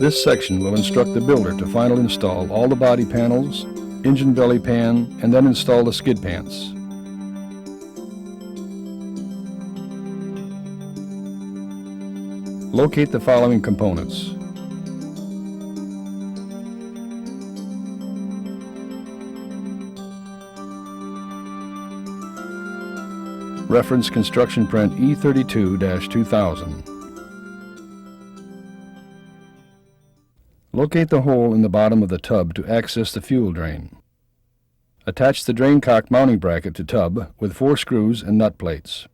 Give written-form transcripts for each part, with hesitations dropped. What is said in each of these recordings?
This section will instruct the builder to finally install all the body panels, engine belly pan, and then install the skid pans. Locate the following components. Reference construction print E32-2000. Locate the hole in the bottom of the tub to access the fuel drain. Attach the drain cock mounting bracket to tub with 4 screws and nut plates.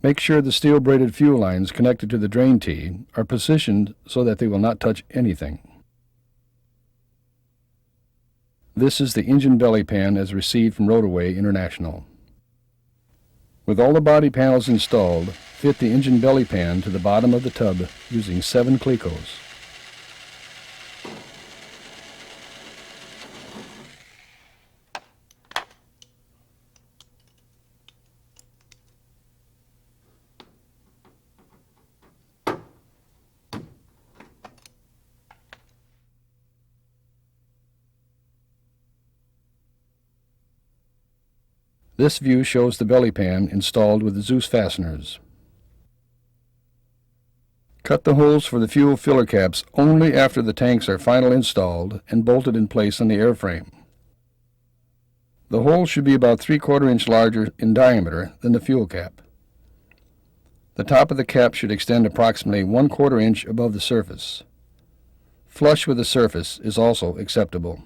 Make sure the steel braided fuel lines connected to the drain tee are positioned so that they will not touch anything. This is the engine belly pan as received from Rotorway International. With all the body panels installed, fit the engine belly pan to the bottom of the tub using 7 clecos. This view shows the belly pan installed with the Zeus fasteners. Cut the holes for the fuel filler caps only after the tanks are finally installed and bolted in place on the airframe. The hole should be about 3/4 inch larger in diameter than the fuel cap. The top of the cap should extend approximately 1/4 inch above the surface. Flush with the surface is also acceptable.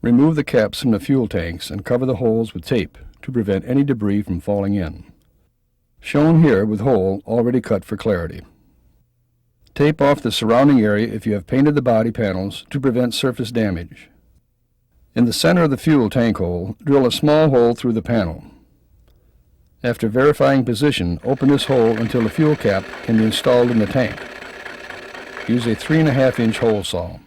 Remove the caps from the fuel tanks and cover the holes with tape to prevent any debris from falling in. Shown here with hole already cut for clarity. Tape off the surrounding area if you have painted the body panels to prevent surface damage. In the center of the fuel tank hole, drill a small hole through the panel. After verifying position, open this hole until the fuel cap can be installed in the tank. Use a 3.5 inch hole saw.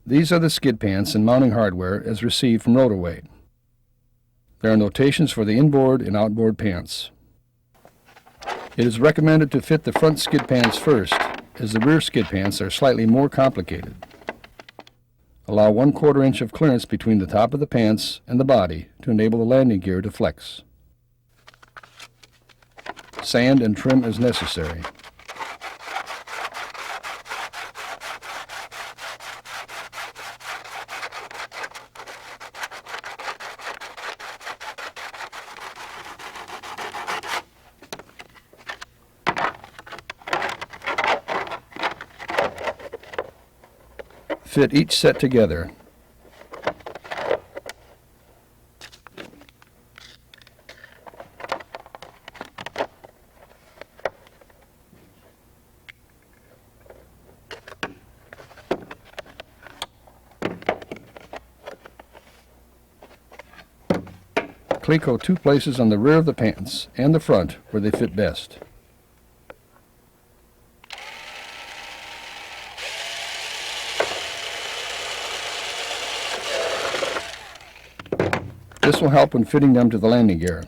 These are the skid pans and mounting hardware as received from Rotorway. There are notations for the inboard and outboard pants. It is recommended to fit the front skid pans first, as the rear skid pans are slightly more complicated. Allow 1/4 inch of clearance between the top of the pants and the body to enable the landing gear to flex. Sand and trim as necessary. Fit each set together. Cleco 2 places on the rear of the pants and the front where they fit best. This will help when fitting them to the landing gear.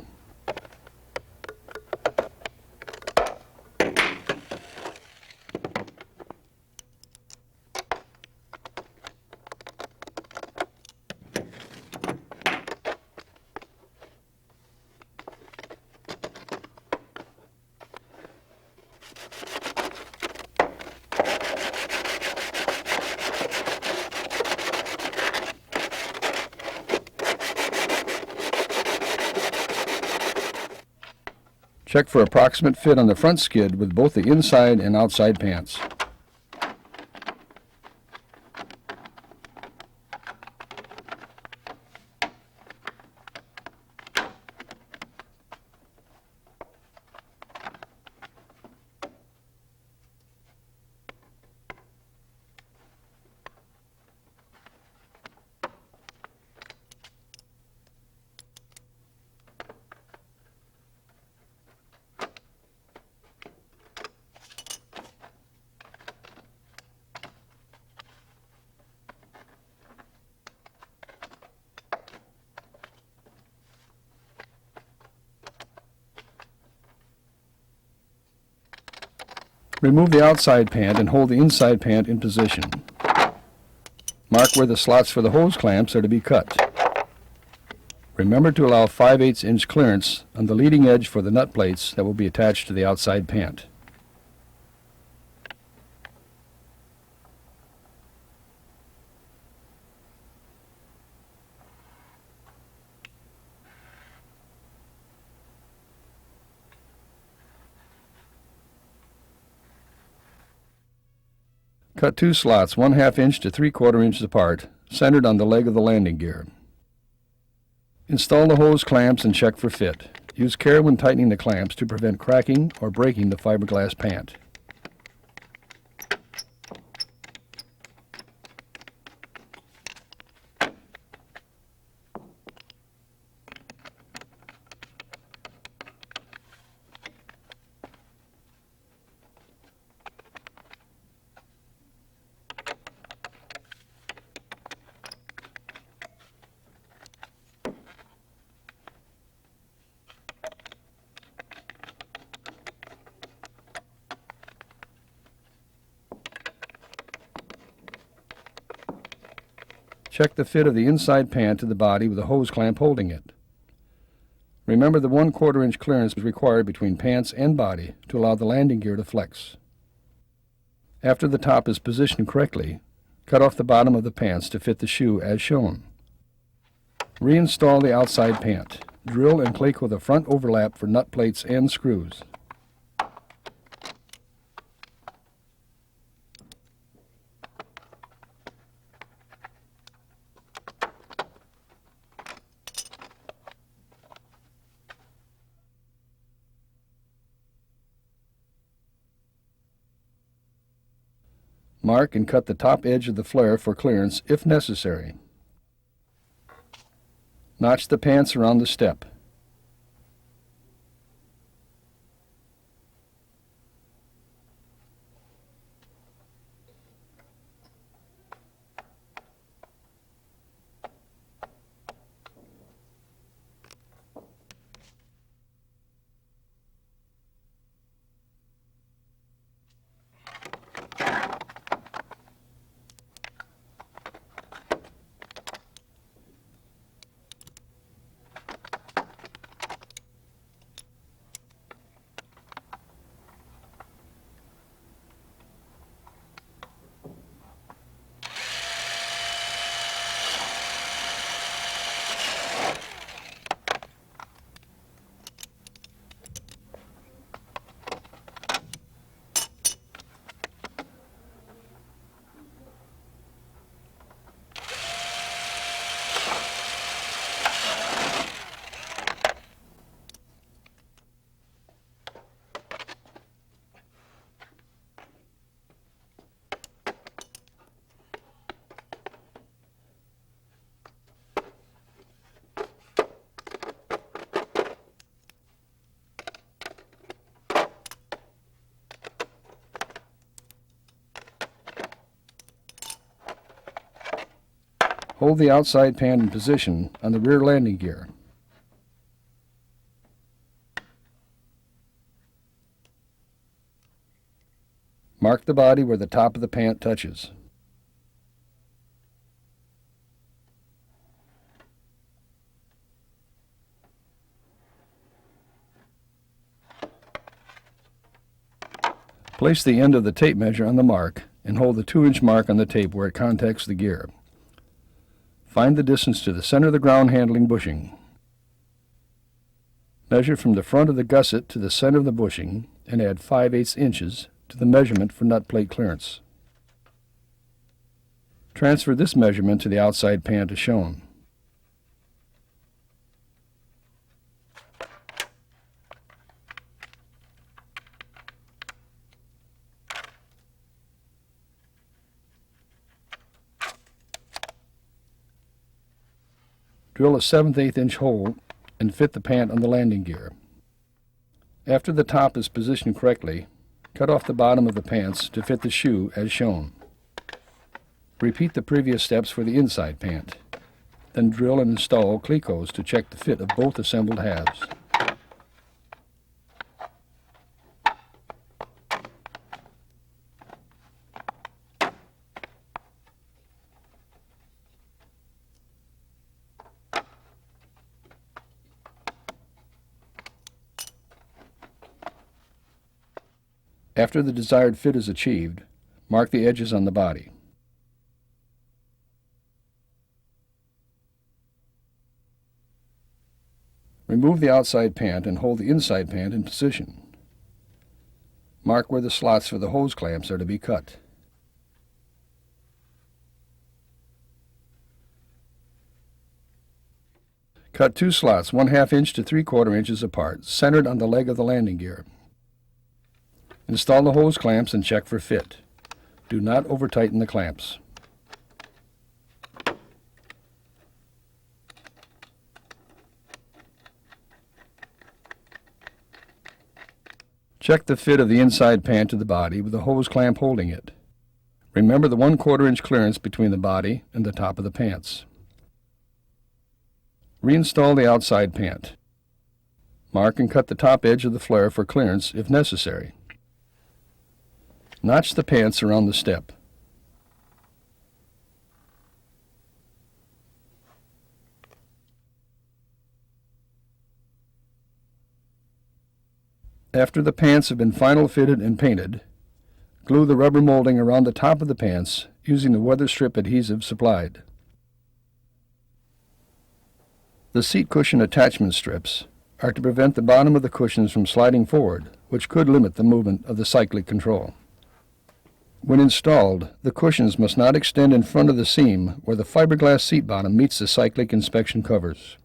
Check for approximate fit on the front skid with both the inside and outside pants. Remove the outside pant and hold the inside pant in position. Mark where the slots for the hose clamps are to be cut. Remember to allow 5/8 inch clearance on the leading edge for the nut plates that will be attached to the outside pant. Cut 2 slots 1/2 inch to 3/4 inches apart, centered on the leg of the landing gear. Install the hose clamps and check for fit. Use care when tightening the clamps to prevent cracking or breaking the fiberglass pant. Check the fit of the inside pant to the body with a hose clamp holding it. Remember the 1/4 inch clearance is required between pants and body to allow the landing gear to flex. After the top is positioned correctly, cut off the bottom of the pants to fit the shoe as shown. Reinstall the outside pant. Drill and clake with a front overlap for nut plates and screws. Mark and cut the top edge of the flare for clearance if necessary. Notch the pants around the step. Hold the outside pant in position on the rear landing gear. Mark the body where the top of the pant touches. Place the end of the tape measure on the mark and hold the 2-inch mark on the tape where it contacts the gear. Find the distance to the center of the ground handling bushing. Measure from the front of the gusset to the center of the bushing and add 5/8 inches to the measurement for nut plate clearance. Transfer this measurement to the outside pant as shown. Drill a 7/8 inch hole and fit the pant on the landing gear. After the top is positioned correctly, cut off the bottom of the pants to fit the shoe as shown. Repeat the previous steps for the inside pant. Then drill and install clecos to check the fit of both assembled halves. After the desired fit is achieved, mark the edges on the body. Remove the outside pant and hold the inside pant in position. Mark where the slots for the hose clamps are to be cut. Cut 2 slots 1/2 inch to 3/4 inches apart, centered on the leg of the landing gear. Install the hose clamps and check for fit. Do not over-tighten the clamps. Check the fit of the inside pant to the body with the hose clamp holding it. Remember the 1/4 inch clearance between the body and the top of the pants. Reinstall the outside pant. Mark and cut the top edge of the flare for clearance if necessary. Notch the pants around the step. After the pants have been final fitted and painted, glue the rubber molding around the top of the pants using the weather strip adhesive supplied. The seat cushion attachment strips are to prevent the bottom of the cushions from sliding forward, which could limit the movement of the cyclic control. When installed, the cushions must not extend in front of the seam where the fiberglass seat bottom meets the cyclic inspection covers.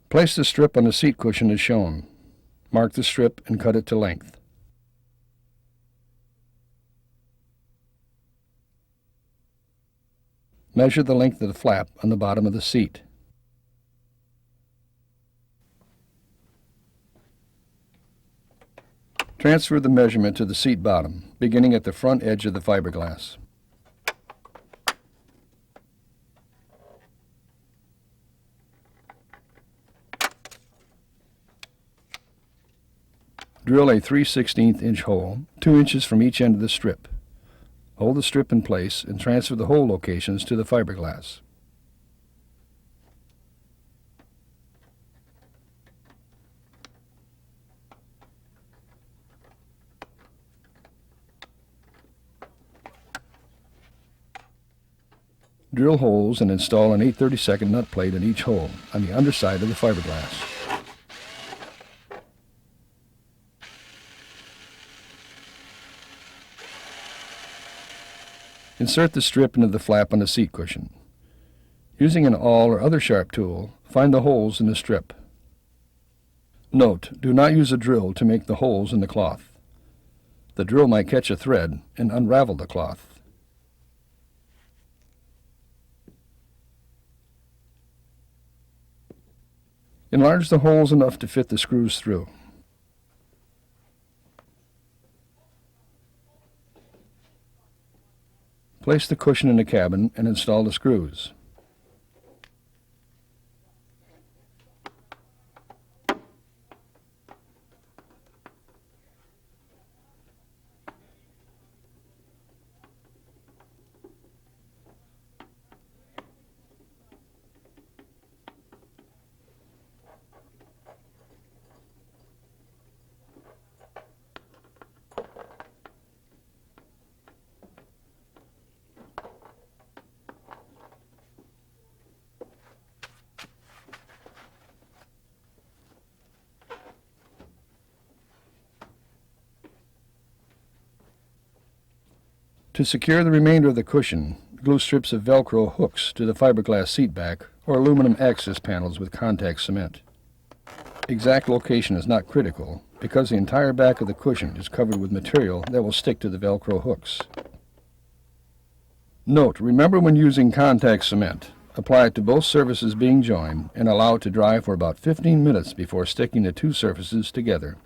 Place the strip on the seat cushion as shown. Mark the strip and cut it to length. Measure the length of the flap on the bottom of the seat. Transfer the measurement to the seat bottom, beginning at the front edge of the fiberglass. Drill a 3/16 inch hole, 2 inches from each end of the strip. Hold the strip in place and transfer the hole locations to the fiberglass. Drill holes and install an 8/32 nut plate in each hole on the underside of the fiberglass. Insert the strip into the flap on the seat cushion. Using an awl or other sharp tool, find the holes in the strip. Note, do not use a drill to make the holes in the cloth. The drill might catch a thread and unravel the cloth. Enlarge the holes enough to fit the screws through. Place the cushion in the cabin and install the screws. To secure the remainder of the cushion, glue strips of Velcro hooks to the fiberglass seat back or aluminum access panels with contact cement. Exact location is not critical because the entire back of the cushion is covered with material that will stick to the Velcro hooks. Note, remember when using contact cement, apply it to both surfaces being joined and allow it to dry for about 15 minutes before sticking the two surfaces together.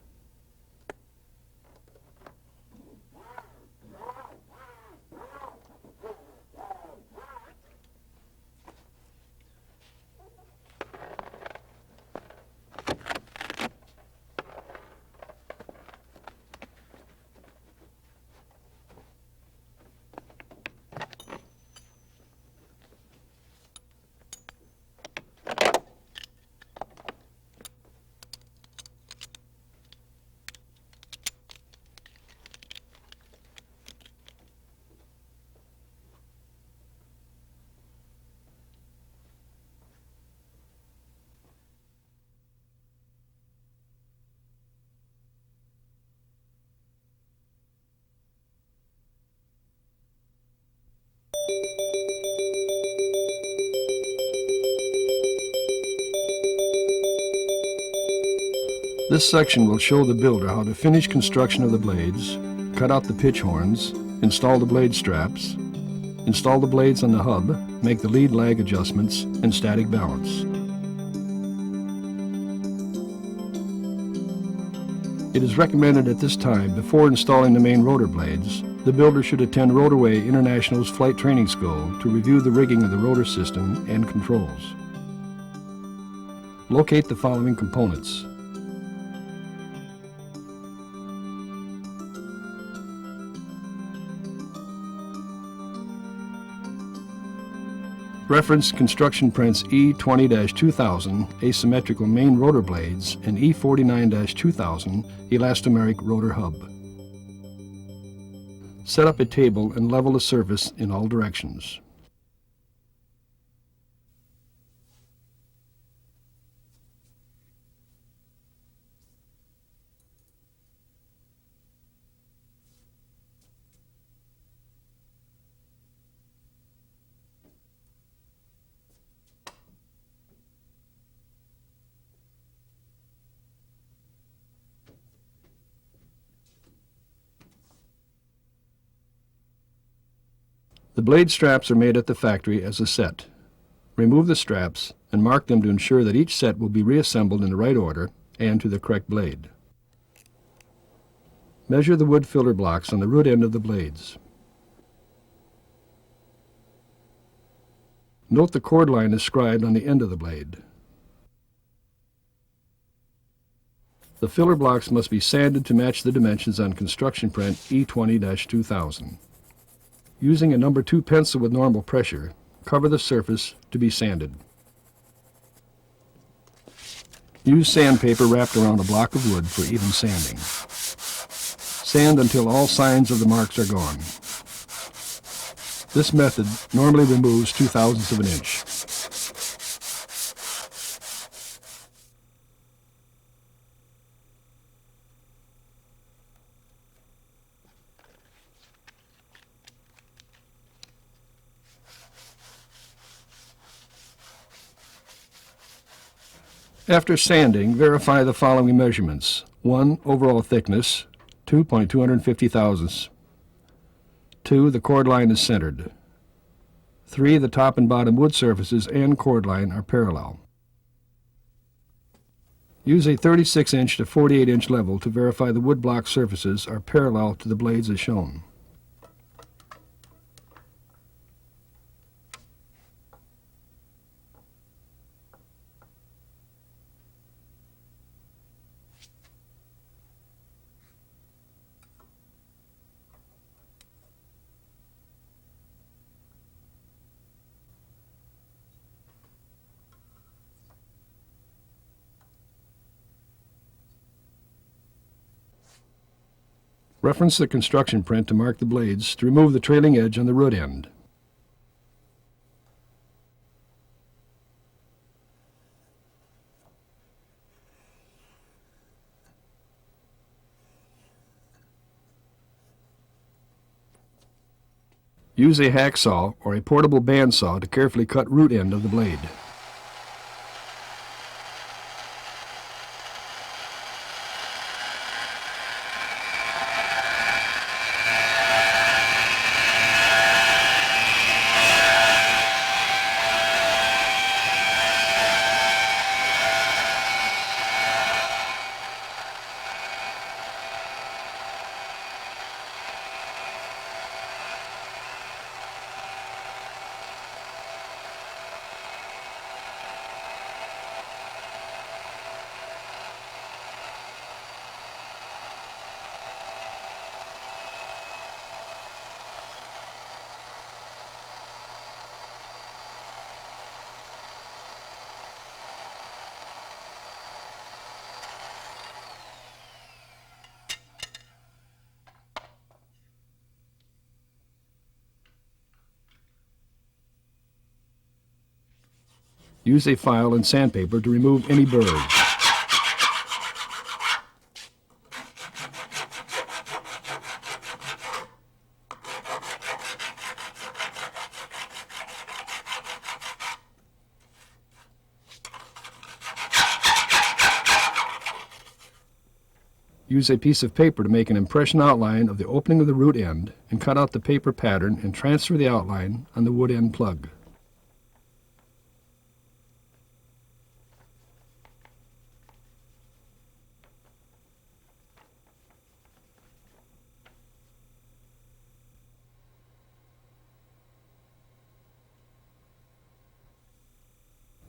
This section will show the builder how to finish construction of the blades, cut out the pitch horns, install the blade straps, install the blades on the hub, make the lead lag adjustments, and static balance. It is recommended at this time, before installing the main rotor blades, the builder should attend Rotorway International's flight training school to review the rigging of the rotor system and controls. Locate the following components: reference construction prints E20-2000 asymmetrical main rotor blades and E49-2000 elastomeric rotor hub. Set up a table and level the surface in all directions. The blade straps are made at the factory as a set. Remove the straps and mark them to ensure that each set will be reassembled in the right order and to the correct blade. Measure the wood filler blocks on the root end of the blades. Note the cord line inscribed on the end of the blade. The filler blocks must be sanded to match the dimensions on construction print E20-2000. Using a number 2 pencil with normal pressure, cover the surface to be sanded. Use sandpaper wrapped around a block of wood for even sanding. Sand until all signs of the marks are gone. This method normally removes 0.02 of an inch. After sanding, verify the following measurements: 1. Overall thickness, 2.250 thousandths. 2. The cord line is centered. 3. The top and bottom wood surfaces and cord line are parallel. Use a 36-inch to 48-inch level to verify the wood block surfaces are parallel to the blades as shown. Reference the construction print to mark the blades to remove the trailing edge on the root end. Use a hacksaw or a portable bandsaw to carefully cut root end of the blade. Use a file and sandpaper to remove any burrs. Use a piece of paper to make an impression outline of the opening of the root end and cut out the paper pattern and transfer the outline on the wood end plug.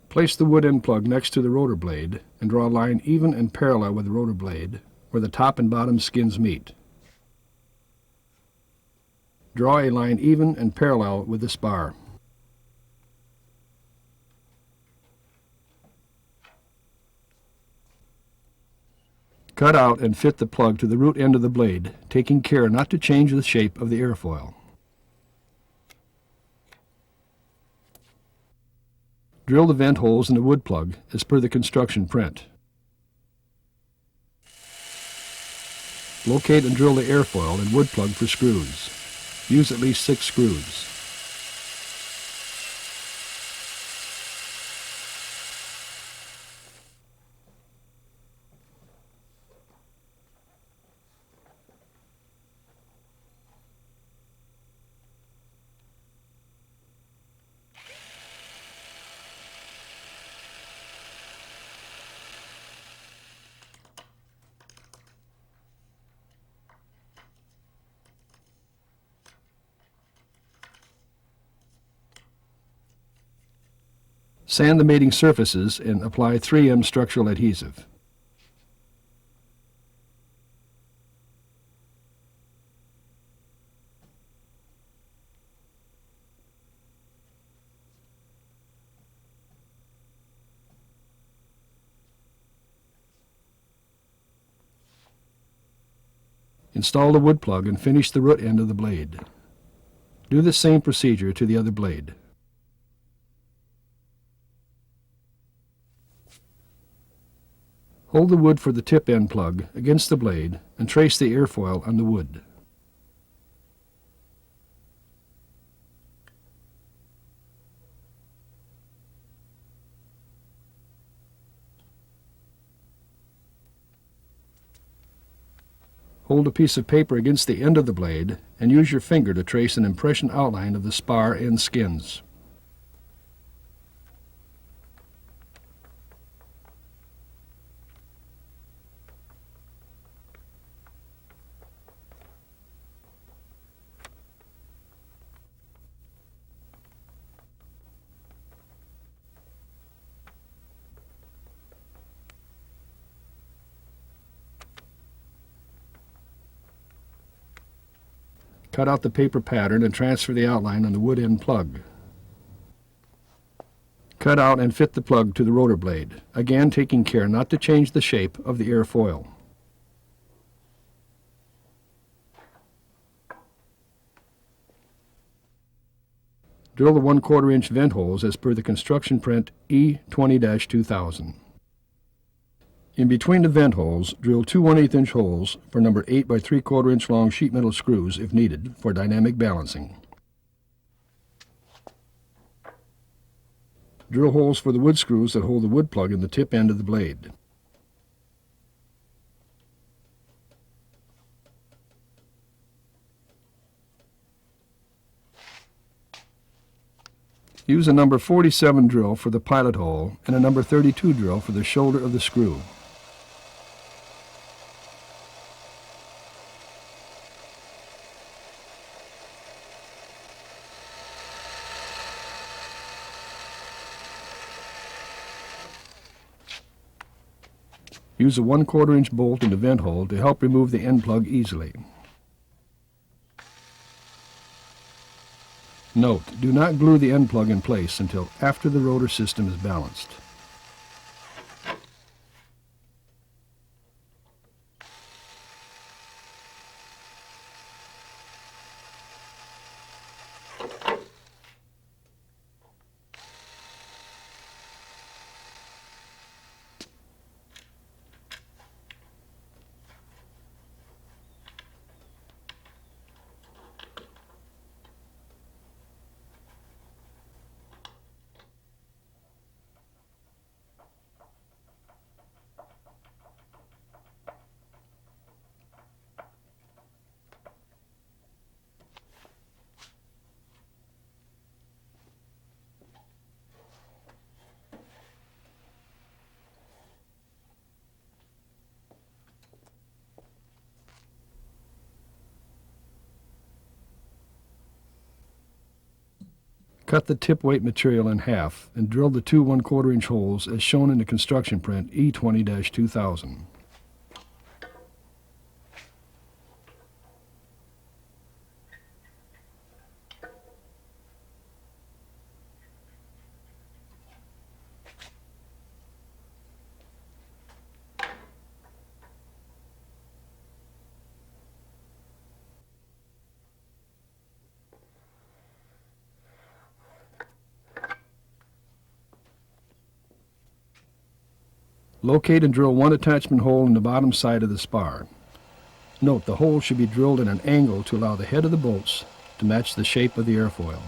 Place the wood end plug next to the rotor blade and draw a line even and parallel with the rotor blade where the top and bottom skins meet. Draw a line even and parallel with the spar. Cut out and fit the plug to the root end of the blade, taking care not to change the shape of the airfoil. Drill the vent holes in the wood plug as per the construction print. Locate and drill the airfoil and wood plug for screws. Use at least 6 screws. Sand the mating surfaces and apply 3M structural adhesive. Install the wood plug and finish the root end of the blade. Do the same procedure to the other blade. Hold the wood for the tip end plug against the blade and trace the airfoil on the wood. Hold a piece of paper against the end of the blade and use your finger to trace an impression outline of the spar and skins. Cut out the paper pattern and transfer the outline on the wood end plug. Cut out and fit the plug to the rotor blade, again taking care not to change the shape of the airfoil. Drill the 1/4 inch vent holes as per the construction print E20-2000. In between the vent holes, drill 2 1/8 inch holes for number 8 by 3/4 inch long sheet metal screws if needed for dynamic balancing. Drill holes for the wood screws that hold the wood plug in the tip end of the blade. Use a number 47 drill for the pilot hole and a number 32 drill for the shoulder of the screw. Use a 1/4 inch bolt in the vent hole to help remove the end plug easily. Note, do not glue the end plug in place until after the rotor system is balanced. cut the tip weight material in half and drill the two 1/4 inch holes as shown in the construction print E20-2000. Locate and drill one attachment hole in the bottom side of the spar. Note the hole should be drilled at an angle to allow the head of the bolts to match the shape of the airfoil.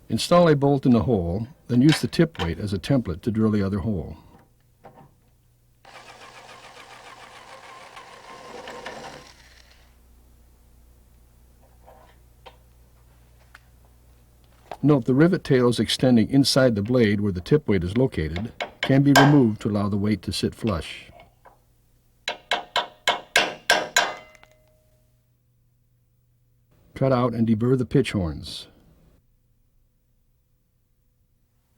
Install a bolt in the hole, then use the tip weight as a template to drill the other hole. Note the rivet tails extending inside the blade where the tip weight is located can be removed to allow the weight to sit flush. Cut out and deburr the pitch horns.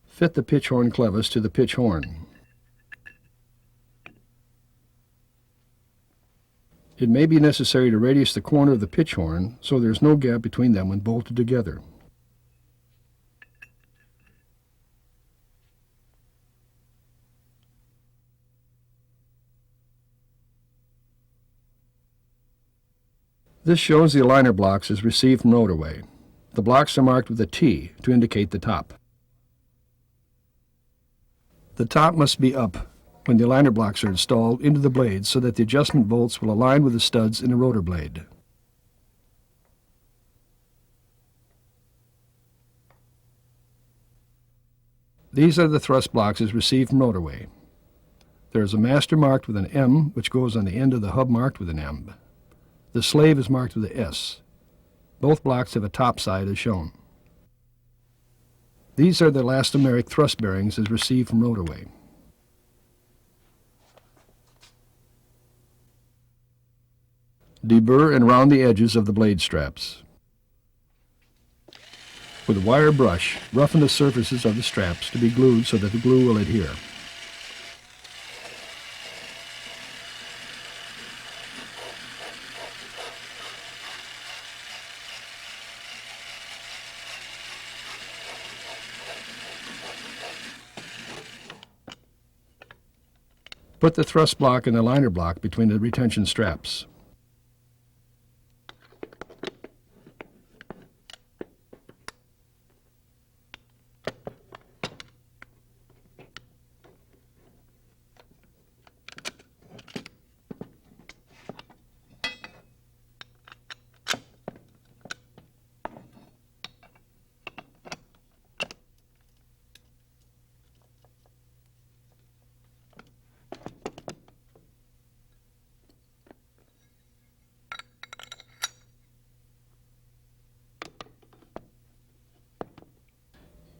Fit the pitch horn clevis to the pitch horn. It may be necessary to radius the corner of the pitch horn so there is no gap between them when bolted together. This shows the aligner blocks as received from Rotorway. The blocks are marked with a T to indicate the top. The top must be up when the aligner blocks are installed into the blade so that the adjustment bolts will align with the studs in the rotor blade. These are the thrust blocks as received from Rotorway. There is a master marked with an M which goes on the end of the hub marked with an M. The slave is marked with a S. Both blocks have a top side as shown. These are the elastomeric thrust bearings as received from Rotorway. Deburr and round the edges of the blade straps. With a wire brush, roughen the surfaces of the straps to be glued so that the glue will adhere. Put the thrust block and the liner block between the retention straps.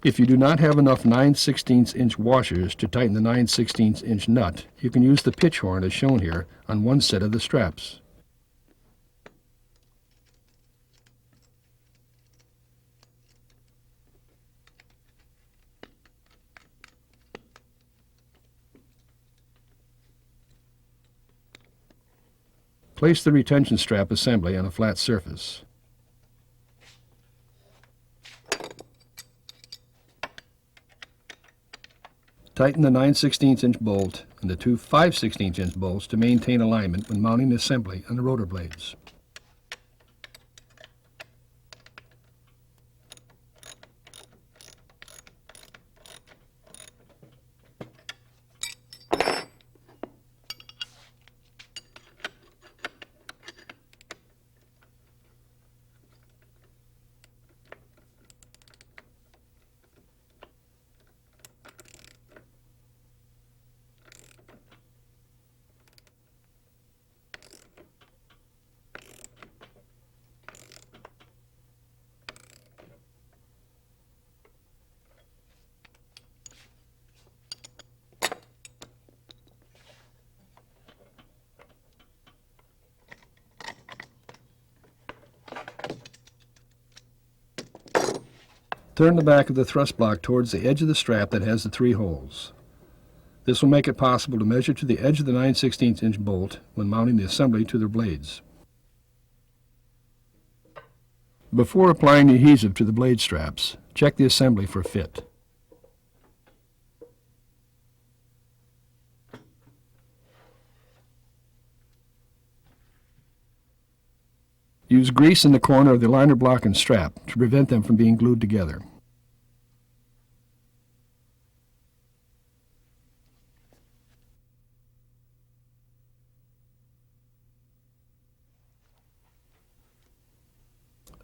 If you do not have enough 9/16 inch washers to tighten the 9/16 inch nut, you can use the pitch horn as shown here on one set of the straps. Place the retention strap assembly on a flat surface. Tighten the 9/16 inch bolt and the two 5/16 inch bolts to maintain alignment when mounting the assembly on the rotor blades. Turn the back of the thrust block towards the edge of the strap that has the 3 holes. This will make it possible to measure to the edge of the 9/16 inch bolt when mounting the assembly to their blades. Before applying the adhesive to the blade straps, check the assembly for fit. Use grease in the corner of the liner block and strap to prevent them from being glued together.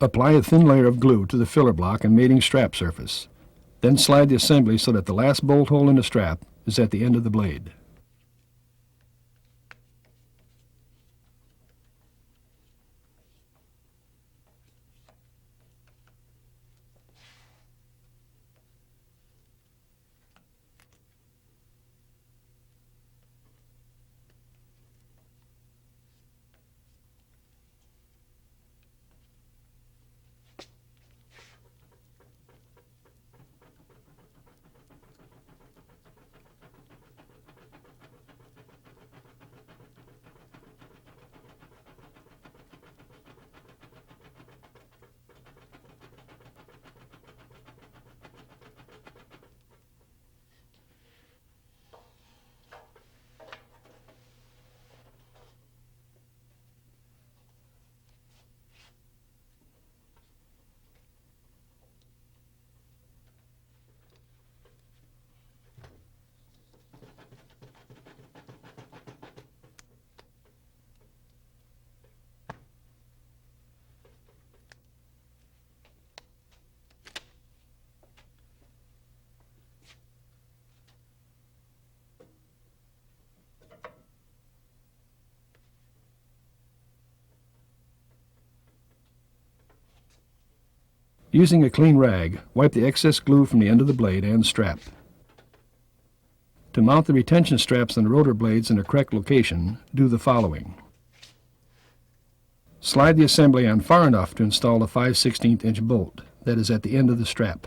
Apply a thin layer of glue to the filler block and mating strap surface. Then slide the assembly so that the last bolt hole in the strap is at the end of the blade. Using a clean rag, wipe the excess glue from the end of the blade and strap. To mount the retention straps on the rotor blades in the correct location, do the following. Slide the assembly on far enough to install the 5/16 inch bolt that is at the end of the strap.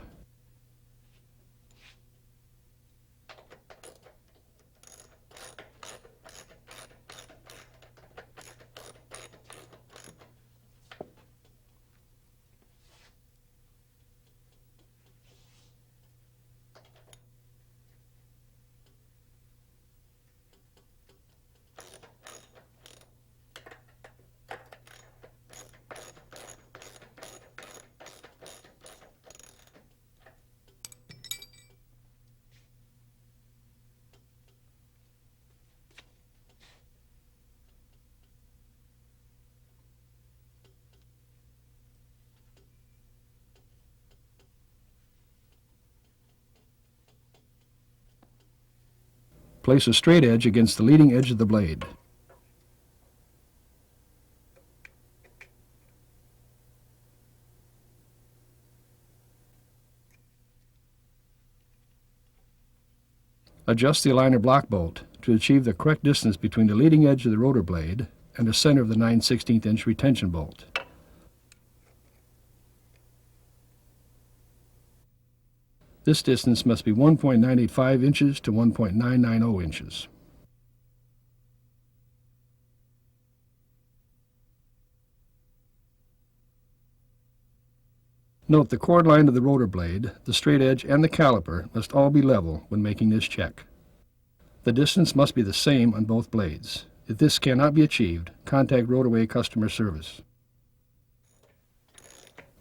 Place a straight edge against the leading edge of the blade. Adjust the aligner block bolt to achieve the correct distance between the leading edge of the rotor blade and the center of the 9/16 inch retention bolt. This distance must be 1.985 inches to 1.990 inches. Note the chord line of the rotor blade, the straight edge, and the caliper must all be level when making this check. The distance must be the same on both blades. If this cannot be achieved, contact Rotorway customer service.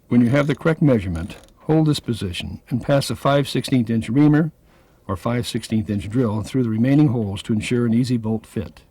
When you have the correct measurement, hold this position and pass a 5/16 inch reamer or 5/16 inch drill through the remaining holes to ensure an easy bolt fit.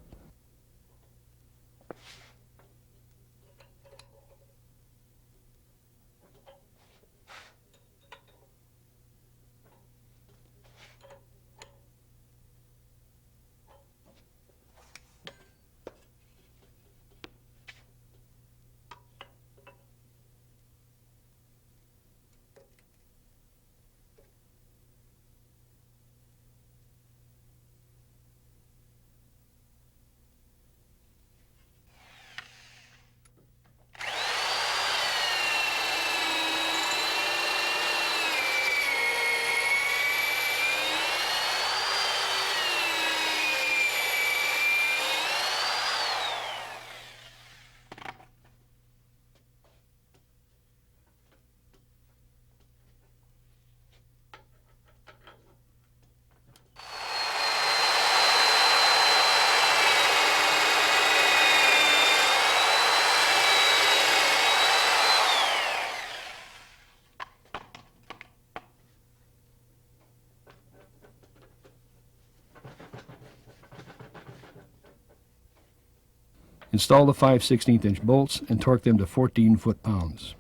Install the 5/16" bolts and torque them to 14 foot-pounds.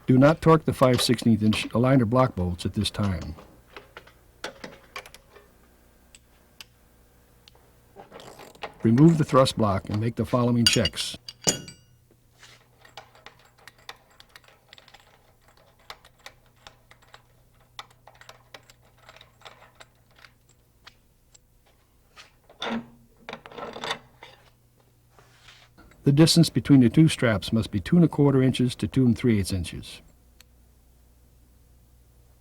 Do not torque the 5/16" aligner block bolts at this time. Remove the thrust block and make the following checks. The distance between the two straps must be 2 1/4 inches to 2 3/8 inches.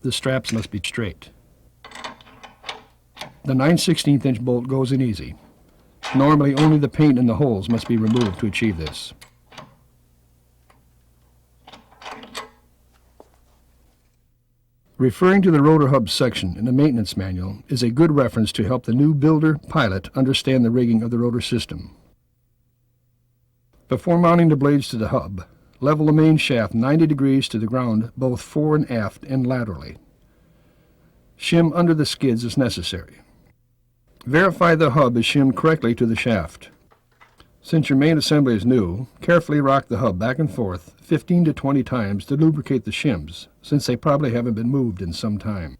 The straps must be straight. The 9/16" bolt goes in easy. Normally only the paint in the holes must be removed to achieve this. Referring to the rotor hub section in the maintenance manual is a good reference to help the new builder pilot understand the rigging of the rotor system. Before mounting the blades to the hub, level the main shaft 90 degrees to the ground both fore and aft and laterally. Shim under the skids as necessary. Verify the hub is shimmed correctly to the shaft. Since your main assembly is new, carefully rock the hub back and forth 15 to 20 times to lubricate the shims, since they probably haven't been moved in some time.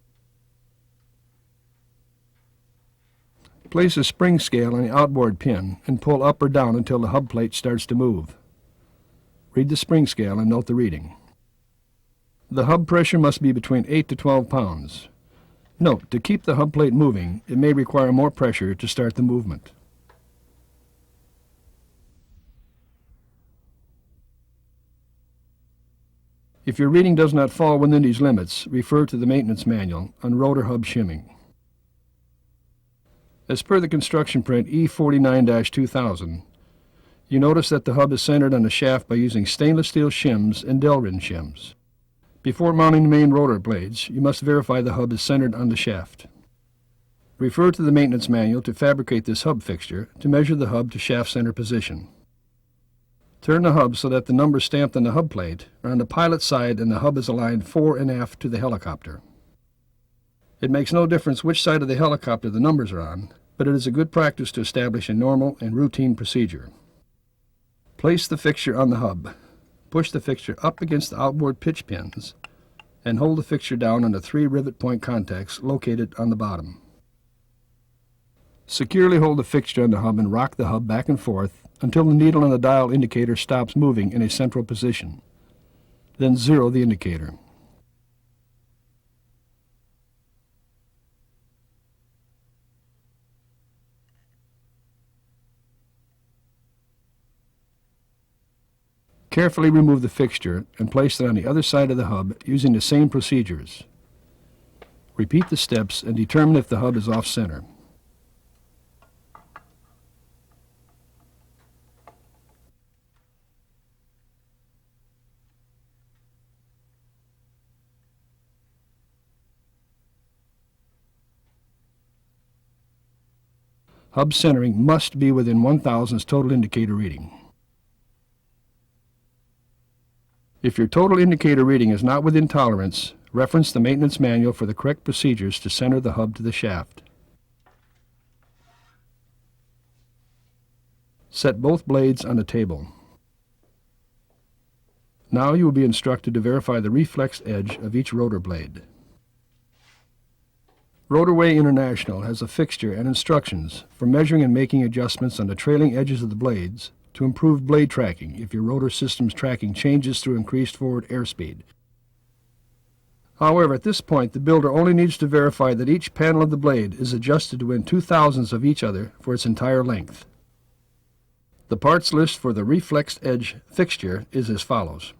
Place a spring scale on the outboard pin and pull up or down until the hub plate starts to move. Read the spring scale and note the reading. The hub pressure must be between 8 to 12 pounds. Note, to keep the hub plate moving, it may require more pressure to start the movement. If your reading does not fall within these limits, refer to the maintenance manual on rotor hub shimming. As per the construction print E49-2000, you notice that the hub is centered on the shaft by using stainless steel shims and Delrin shims. Before mounting the main rotor blades, you must verify the hub is centered on the shaft. Refer to the maintenance manual to fabricate this hub fixture to measure the hub to shaft center position. Turn the hub so that the numbers stamped on the hub plate are on the pilot side and the hub is aligned fore and aft to the helicopter. It makes no difference which side of the helicopter the numbers are on, but it is a good practice to establish a normal and routine procedure. Place the fixture on the hub. Push the fixture up against the outboard pitch pins and hold the fixture down on the 3 rivet point contacts located on the bottom. Securely hold the fixture on the hub and rock the hub back and forth until the needle on the dial indicator stops moving in a central position. Then zero the indicator. Carefully remove the fixture and place it on the other side of the hub using the same procedures. Repeat the steps and determine if the hub is off-center. Hub centering must be within 1/1000th total indicator reading. If your total indicator reading is not within tolerance, reference the maintenance manual for the correct procedures to center the hub to the shaft. Set both blades on the table. Now you will be instructed to verify the reflexed edge of each rotor blade. Rotorway International has a fixture and instructions for measuring and making adjustments on the trailing edges of the blades to improve blade tracking if your rotor system's tracking changes through increased forward airspeed. However, at this point, the builder only needs to verify that each panel of the blade is adjusted to within 2/1000ths of each other for its entire length. The parts list for the reflexed edge fixture is as follows.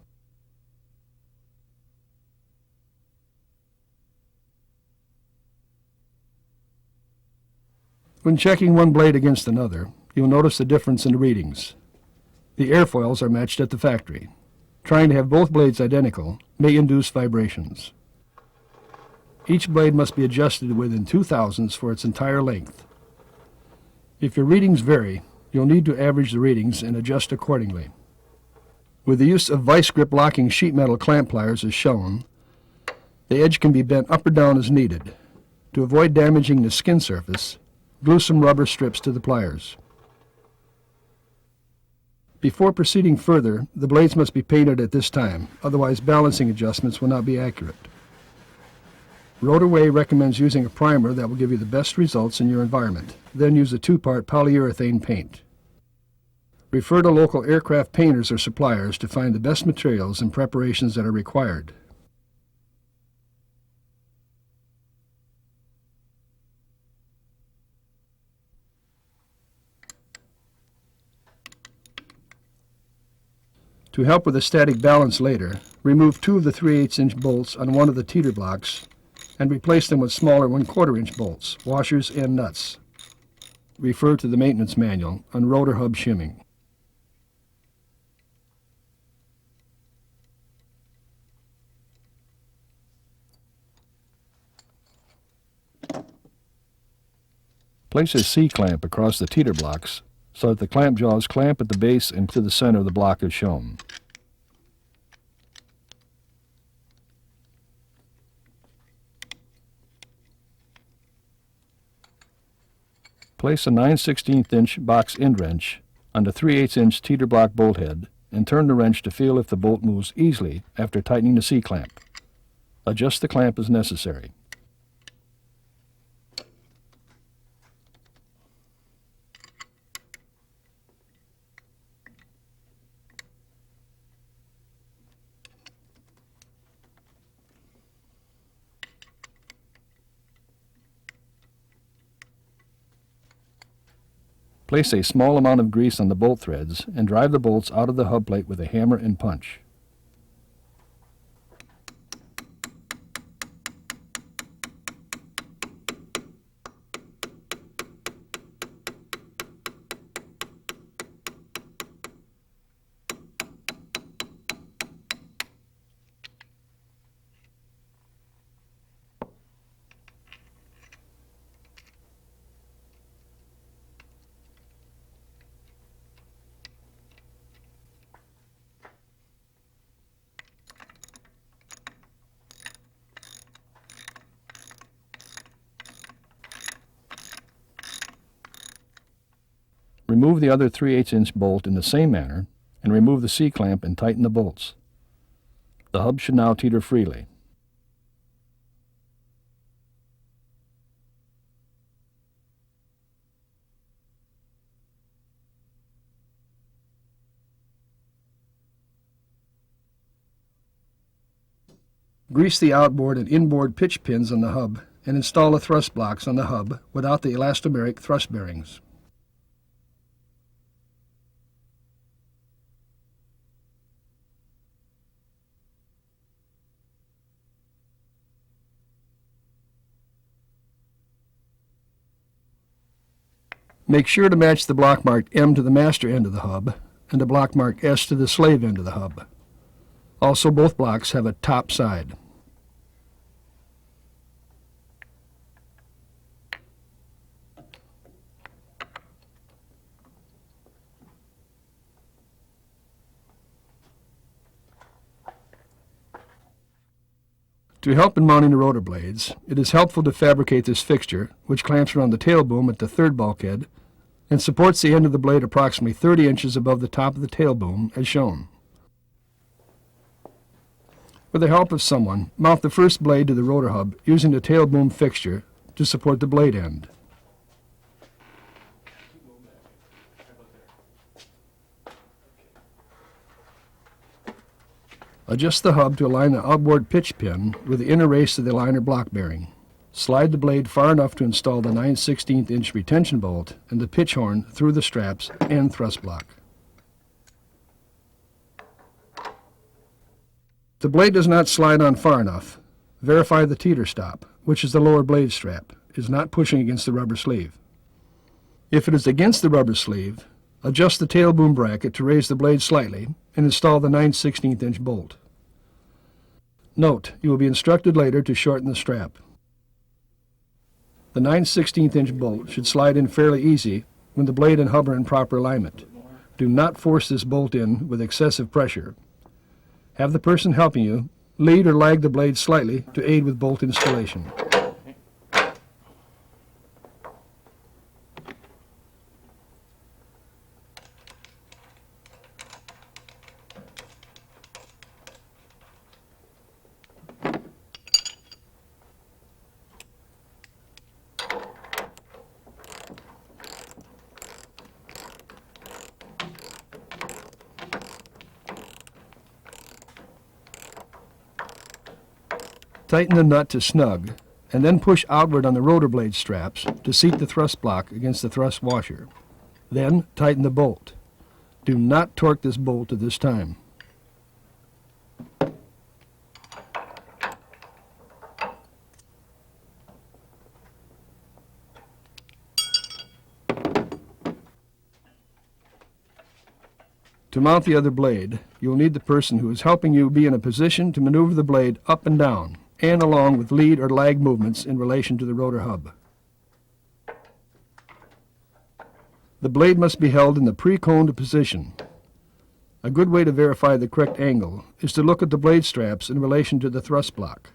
When checking one blade against another, you'll notice the difference in the readings. The airfoils are matched at the factory. Trying to have both blades identical may induce vibrations. Each blade must be adjusted within 0.02 for its entire length. If your readings vary, you'll need to average the readings and adjust accordingly. With the use of vice grip locking sheet metal clamp pliers as shown, the edge can be bent up or down as needed. To avoid damaging the skin surface, glue some rubber strips to the pliers. Before proceeding further, the blades must be painted at this time, otherwise balancing adjustments will not be accurate. Rotorway recommends using a primer that will give you the best results in your environment. Then use a 2-part polyurethane paint. Refer to local aircraft painters or suppliers to find the best materials and preparations that are required. To help with the static balance later, remove 2 of the 3/8-inch bolts on one of the teeter blocks and replace them with smaller 1/4-inch bolts, washers, and nuts. Refer to the maintenance manual on rotor hub shimming. Place a C-clamp across the teeter blocks so that the clamp jaws clamp at the base and to the center of the block as shown. Place a 9/16" box end wrench on the 3/8-inch teeter block bolt head and turn the wrench to feel if the bolt moves easily after tightening the C-clamp. Adjust the clamp as necessary. Place a small amount of grease on the bolt threads and drive the bolts out of the hub plate with a hammer and punch. Remove the other 3/8-inch bolt in the same manner and remove the C-clamp and tighten the bolts. The hub should now teeter freely. Grease the outboard and inboard pitch pins on the hub and install the thrust blocks on the hub without the elastomeric thrust bearings. Make sure to match the block marked M to the master end of the hub and the block marked S to the slave end of the hub. Also, both blocks have a top side. To help in mounting the rotor blades, it is helpful to fabricate this fixture, which clamps around the tail boom at the third bulkhead and supports the end of the blade approximately 30 inches above the top of the tail boom, as shown. With the help of someone, mount the first blade to the rotor hub using the tail boom fixture to support the blade end. Adjust the hub to align the outboard pitch pin with the inner race of the liner block bearing. Slide the blade far enough to install the 9/16" retention bolt and the pitch horn through the straps and thrust block. If the blade does not slide on far enough, verify the teeter stop, which is the lower blade strap, is not pushing against the rubber sleeve. If it is against the rubber sleeve, Adjust the tail boom bracket to raise the blade slightly and install the 9/16 inch bolt. Note, you will be instructed later to shorten the strap. The 9/16 inch bolt should slide in fairly easy when the blade and hub are in proper alignment. Do not force this bolt in with excessive pressure. Have the person helping you lead or lag the blade slightly to aid with bolt installation. Tighten the nut to snug, and then push outward on the rotor blade straps to seat the thrust block against the thrust washer. Then tighten the bolt. Do not torque this bolt at this time. To mount the other blade, you will need the person who is helping you be in a position to maneuver the blade up and down, and along with lead or lag movements in relation to the rotor hub. The blade must be held in the pre-coned position. A good way to verify the correct angle is to look at the blade straps in relation to the thrust block.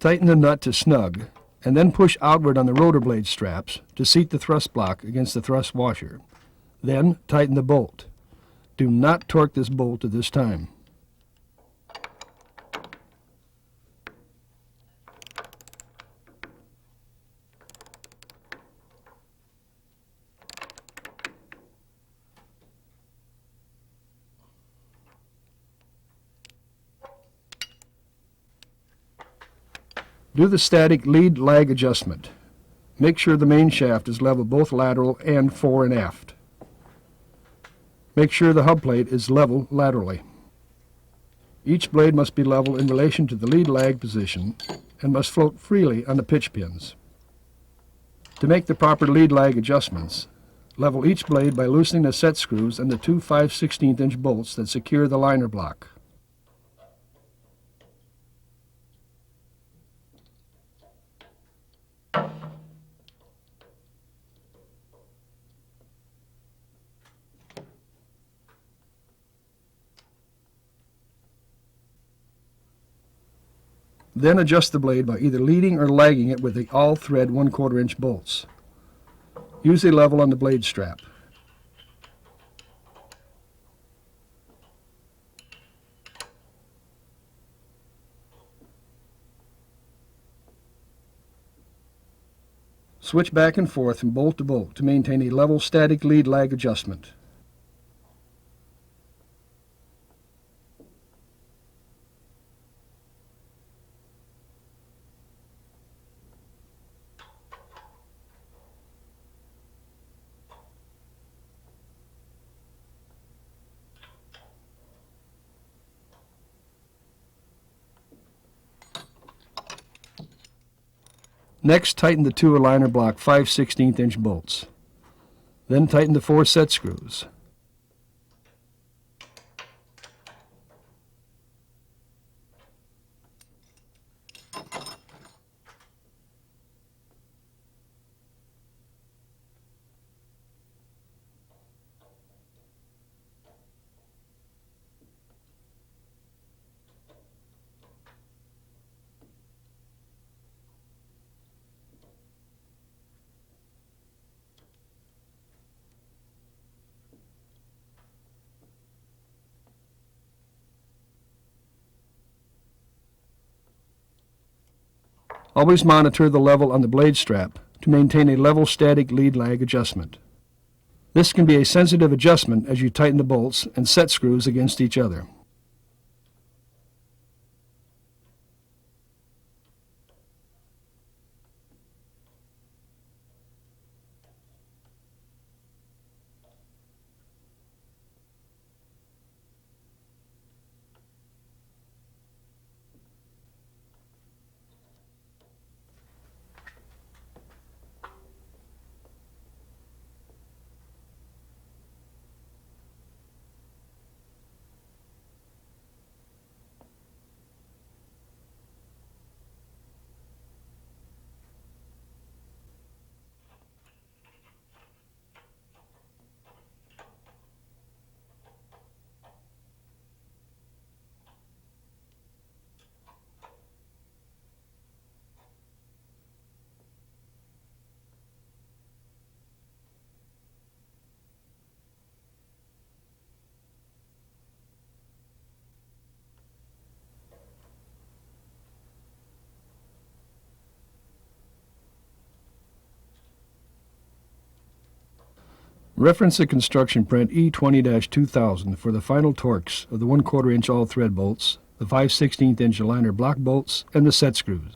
Tighten the nut to snug, and then push outward on the rotor blade straps to seat the thrust block against the thrust washer. Then tighten the bolt. Do not torque this bolt at this time. Do the static lead lag adjustment. Make sure the main shaft is level both lateral and fore and aft. Make sure the hub plate is level laterally. Each blade must be level in relation to the lead lag position and must float freely on the pitch pins. To make the proper lead lag adjustments, level each blade by loosening the set screws and the two 5/16 inch bolts that secure the liner block. Then adjust the blade by either leading or lagging it with the all-thread 1/4 inch bolts. Use a level on the blade strap. Switch back and forth from bolt to bolt to maintain a level static lead lag adjustment. Next, tighten the two aligner block 5/16 inch bolts. Then tighten the 4 set screws. Always monitor the level on the blade strap to maintain a level static lead lag adjustment. This can be a sensitive adjustment as you tighten the bolts and set screws against each other. Reference the construction print E20-2000 for the final torques of the 1/4 inch all thread bolts, the 5/16 inch aligner block bolts, and the set screws.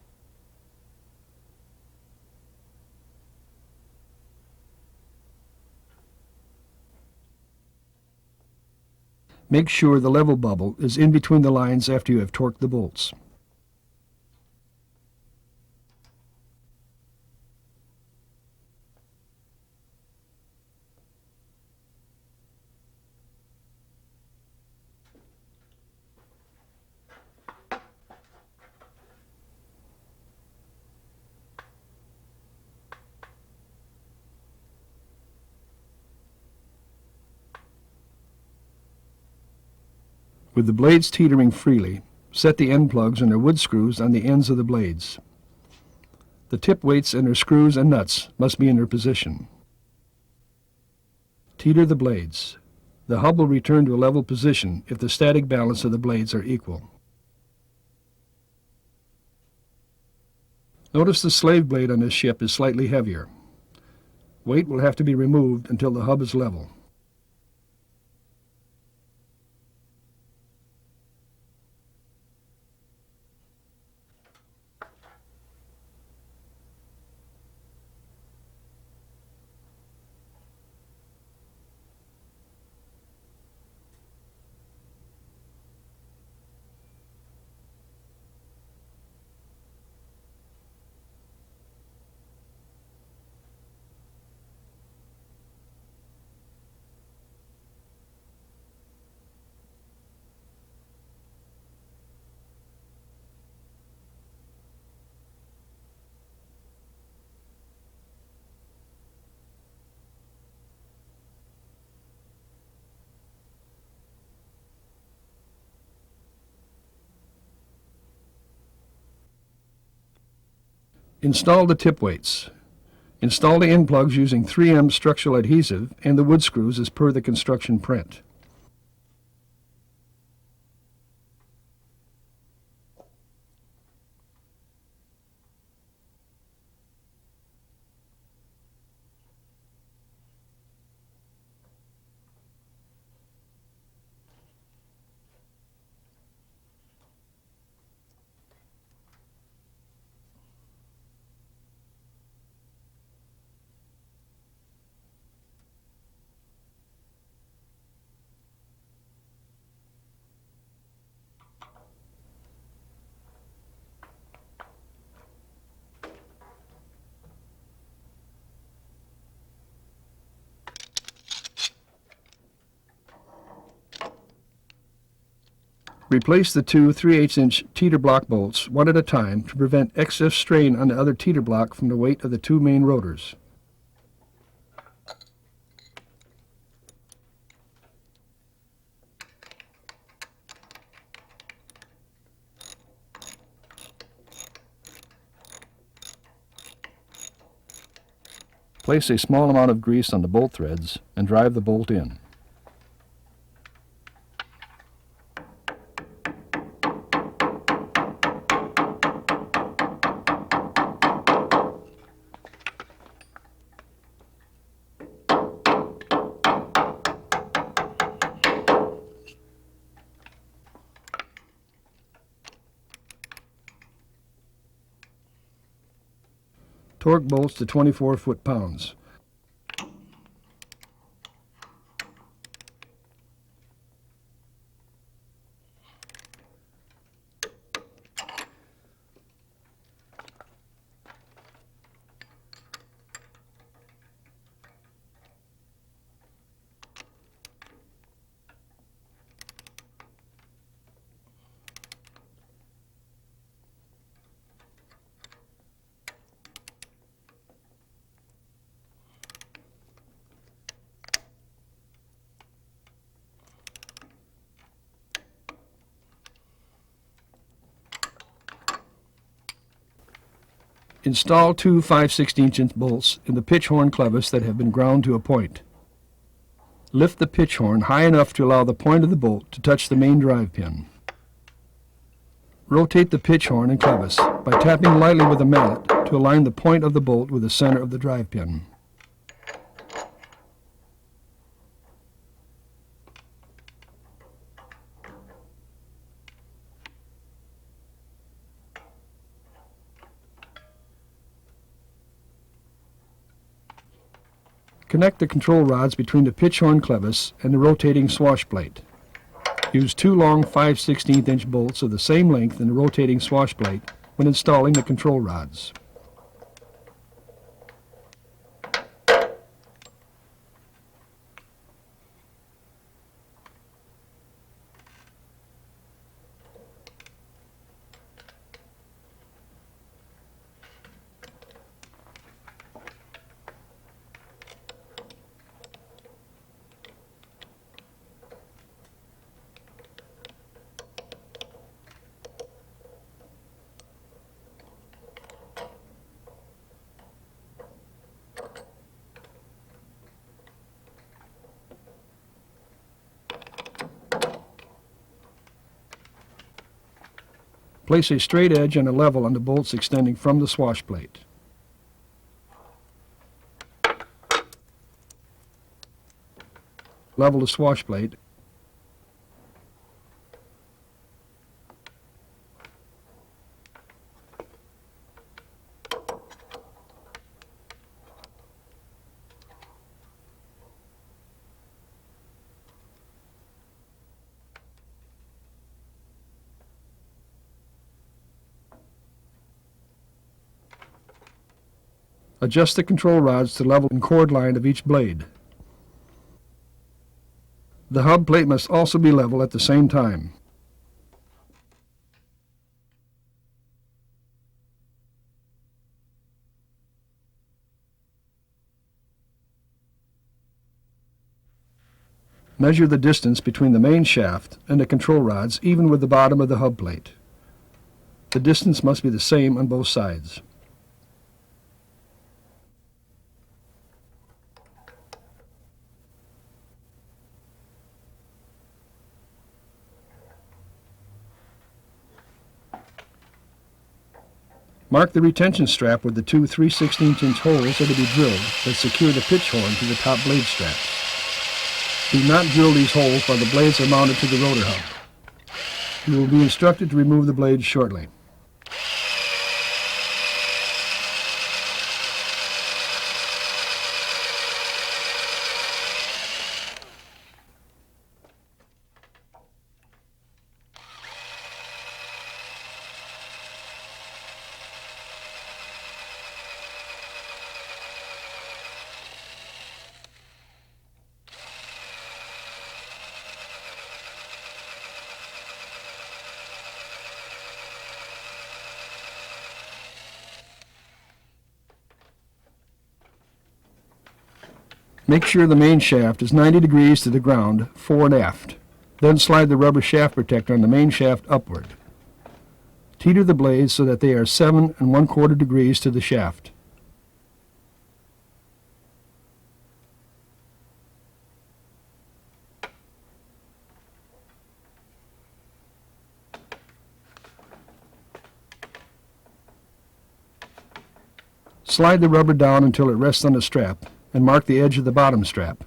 Make sure the level bubble is in between the lines after you have torqued the bolts. With the blades teetering freely, set the end plugs and their wood screws on the ends of the blades. The tip weights and their screws and nuts must be in their position. Teeter the blades. The hub will return to a level position if the static balance of the blades are equal. Notice the slave blade on this ship is slightly heavier. Weight will have to be removed until the hub is level. Install the tip weights. Install the end plugs using 3M structural adhesive and the wood screws as per the construction print. Replace the two 3/8 inch teeter block bolts one at a time to prevent excess strain on the other teeter block from the weight of the two main rotors. Place a small amount of grease on the bolt threads and drive the bolt in. Torque bolts to 24 foot-pounds. Install two 5/16" bolts in the pitch horn clevis that have been ground to a point. Lift the pitch horn high enough to allow the point of the bolt to touch the main drive pin. Rotate the pitch horn and clevis by tapping lightly with a mallet to align the point of the bolt with the center of the drive pin. Connect the control rods between the pitch horn clevis and the rotating swash plate. Use two long 5/16" bolts of the same length in the rotating swash plate when installing the control rods. Place a straight edge and a level on the bolts extending from the swash plate. Level the swash plate. Adjust the control rods to level and cord line of each blade. The hub plate must also be level at the same time. Measure the distance between the main shaft and the control rods even with the bottom of the hub plate. The distance must be the same on both sides. Mark the retention strap with the two 3/16" holes that are to be drilled that secure the pitch horn to the top blade straps. Do not drill these holes while the blades are mounted to the rotor hub. You will be instructed to remove the blades shortly. Make sure the main shaft is 90 degrees to the ground, fore and aft. Then slide the rubber shaft protector on the main shaft upward. Teeter the blades so that they are 7 1/4 degrees to the shaft. Slide the rubber down until it rests on the strap and mark the edge of the bottom strap.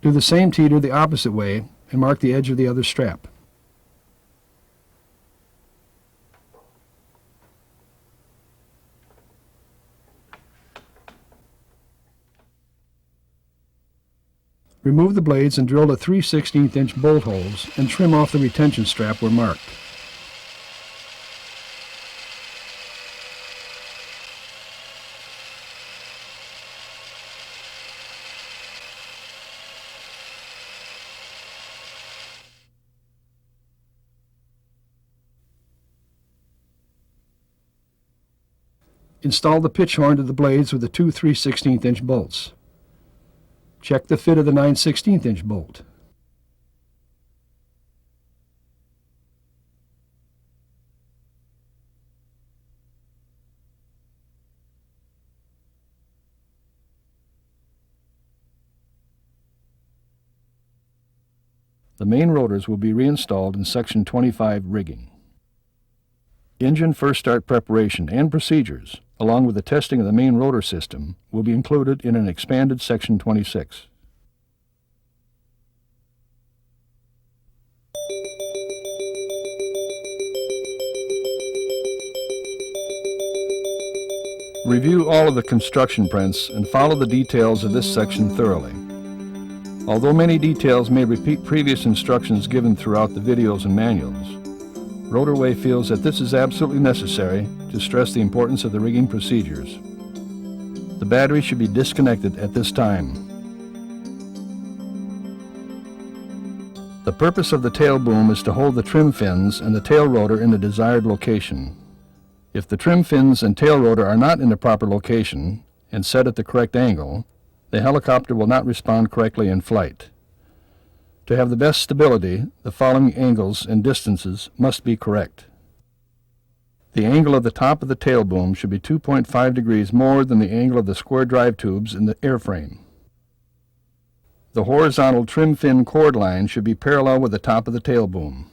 Do the same teeter the opposite way and mark the edge of the other strap. Remove the blades and drill the 3/16" bolt holes and trim off the retention strap where marked. Install the pitch horn to the blades with the two 3/16" bolts. Check the fit of the 9/16" bolt. The main rotors will be reinstalled in Section 25 rigging. Engine first start preparation and procedures, along with the testing of the main rotor system, will be included in an expanded Section 26. Review all of the construction prints and follow the details of this section thoroughly. Although many details may repeat previous instructions given throughout the videos and manuals, Rotorway feels that this is absolutely necessary to stress the importance of the rigging procedures. The battery should be disconnected at this time. The purpose of the tail boom is to hold the trim fins and the tail rotor in the desired location. If the trim fins and tail rotor are not in the proper location and set at the correct angle, the helicopter will not respond correctly in flight. To have the best stability, the following angles and distances must be correct. The angle of the top of the tail boom should be 2.5 degrees more than the angle of the square drive tubes in the airframe. The horizontal trim fin cord line should be parallel with the top of the tail boom.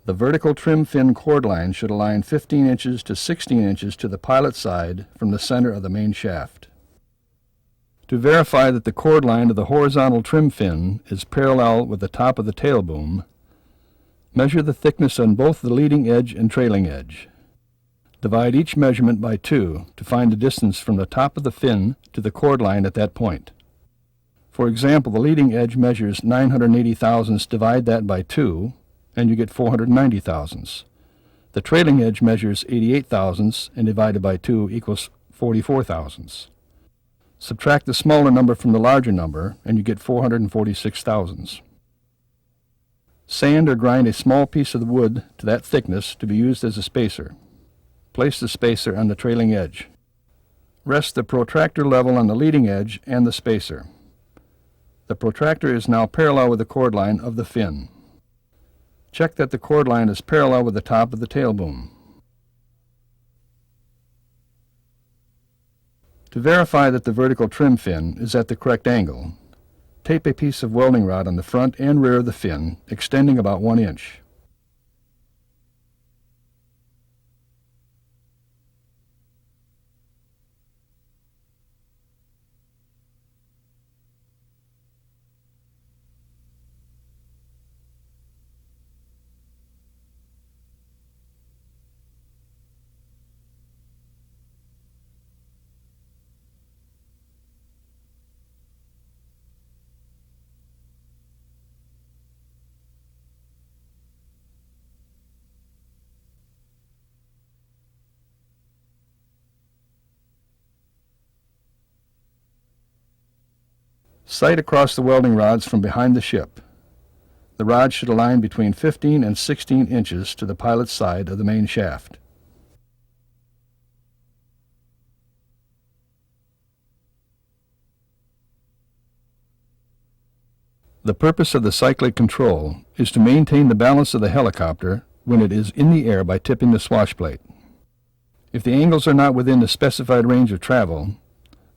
The vertical trim fin cord line should align 15 inches to 16 inches to the pilot side from the center of the main shaft. To verify that the cord line of the horizontal trim fin is parallel with the top of the tail boom, measure the thickness on both the leading edge and trailing edge. Divide each measurement by 2 to find the distance from the top of the fin to the cord line at that point. For example, the leading edge measures 980 thousandths, divide that by 2, and you get 490 thousandths. The trailing edge measures 88 thousandths, and divided by 2 equals 44 thousandths. Subtract the smaller number from the larger number, and you get 446 thousandths. Sand or grind a small piece of the wood to that thickness to be used as a spacer. Place the spacer on the trailing edge. Rest the protractor level on the leading edge and the spacer. The protractor is now parallel with the cord line of the fin. Check that the cord line is parallel with the top of the tail boom. To verify that the vertical trim fin is at the correct angle, tape a piece of welding rod on the front and rear of the fin, extending about 1 inch. Sight across the welding rods from behind the ship. The rods should align between 15 and 16 inches to the pilot's side of the main shaft. The purpose of the cyclic control is to maintain the balance of the helicopter when it is in the air by tipping the swash plate. If the angles are not within the specified range of travel,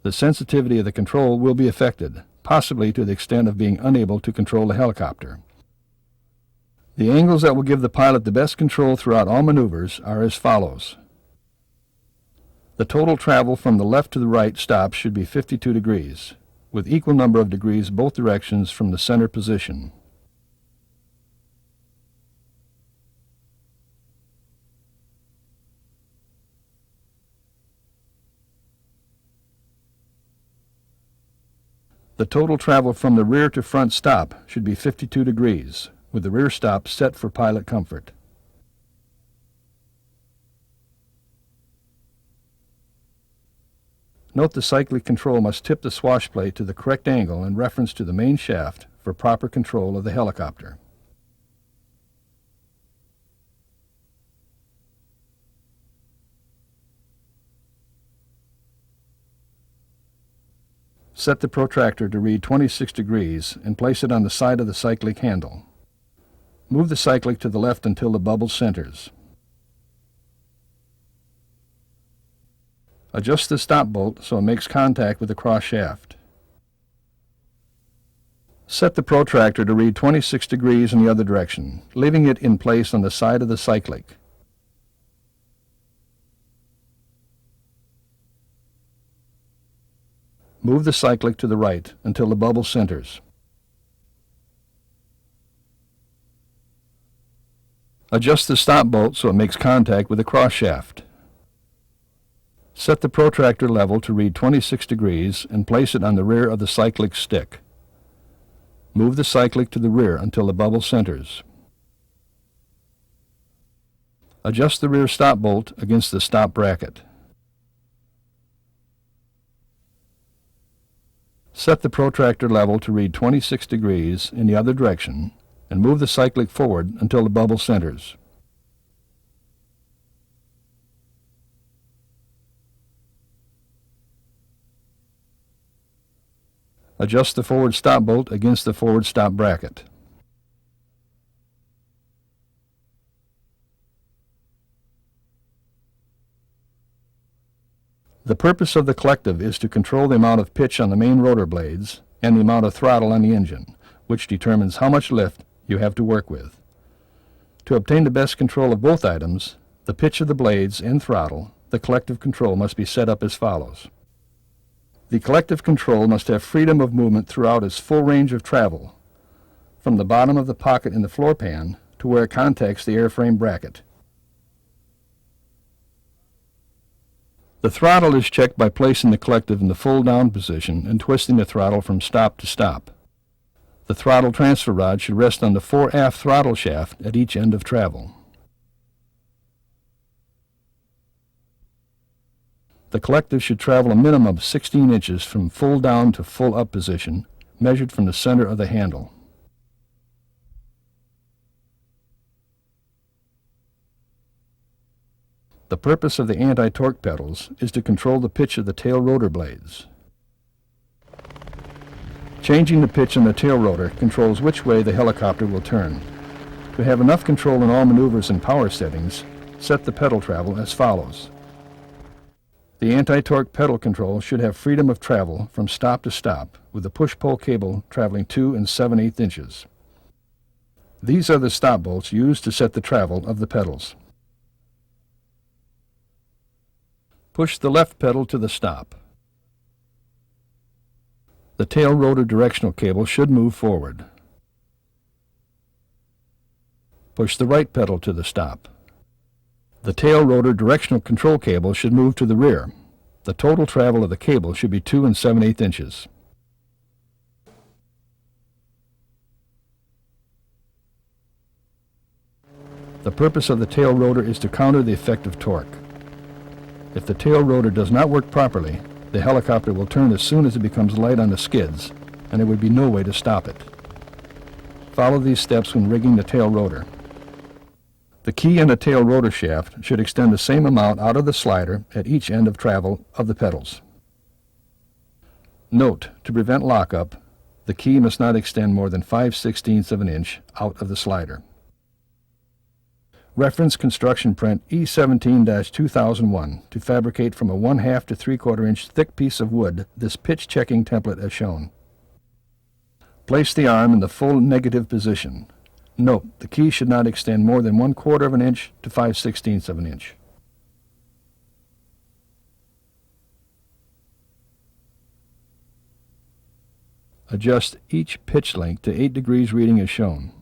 the sensitivity of the control will be affected, possibly to the extent of being unable to control the helicopter. The angles that will give the pilot the best control throughout all maneuvers are as follows. The total travel from the left to the right stop should be 52 degrees. with equal number of degrees both directions from the center position. The total travel from the rear to front stop should be 52 degrees, with the rear stop set for pilot comfort. Note the cyclic control must tip the swash plate to the correct angle in reference to the main shaft for proper control of the helicopter. Set the protractor to read 26 degrees and place it on the side of the cyclic handle. Move the cyclic to the left until the bubble centers. Adjust the stop bolt so it makes contact with the cross shaft. Set the protractor to read 26 degrees in the other direction, leaving it in place on the side of the cyclic. Move the cyclic to the right until the bubble centers. Adjust the stop bolt so it makes contact with the cross shaft. Set the protractor level to read 26 degrees and place it on the rear of the cyclic stick. Move the cyclic to the rear until the bubble centers. Adjust the rear stop bolt against the stop bracket. Set the protractor level to read 26 degrees in the other direction and move the cyclic forward until the bubble centers. Adjust the forward stop bolt against the forward stop bracket. The purpose of the collective is to control the amount of pitch on the main rotor blades and the amount of throttle on the engine, which determines how much lift you have to work with. To obtain the best control of both items, the pitch of the blades and throttle, the collective control must be set up as follows. The collective control must have freedom of movement throughout its full range of travel, from the bottom of the pocket in the floor pan to where it contacts the airframe bracket. The throttle is checked by placing the collective in the full down position and twisting the throttle from stop to stop. The throttle transfer rod should rest on the fore-aft throttle shaft at each end of travel. The collective should travel a minimum of 16 inches from full down to full up position, measured from the center of the handle. The purpose of the anti-torque pedals is to control the pitch of the tail rotor blades. Changing the pitch on the tail rotor controls which way the helicopter will turn. To have enough control in all maneuvers and power settings, set the pedal travel as follows. The anti-torque pedal control should have freedom of travel from stop to stop with the push-pull cable traveling 2 7/8 inches. These are the stop bolts used to set the travel of the pedals. Push the left pedal to the stop. The tail rotor directional cable should move forward. Push the right pedal to the stop. The tail rotor directional control cable should move to the rear. The total travel of the cable should be 2 7/8 inches. The purpose of the tail rotor is to counter the effect of torque. If the tail rotor does not work properly, the helicopter will turn as soon as it becomes light on the skids, and there would be no way to stop it. Follow these steps when rigging the tail rotor. The key and the tail rotor shaft should extend the same amount out of the slider at each end of travel of the pedals. Note, to prevent lockup, the key must not extend more than 5/16 of an inch out of the slider. Reference construction print E17-2001 to fabricate from a 1/2 to 3/4 inch thick piece of wood this pitch checking template as shown. Place the arm in the full negative position. Note, the key should not extend more than 1/4 of an inch to 5/16 of an inch. Adjust each pitch length to 8 degrees reading as shown.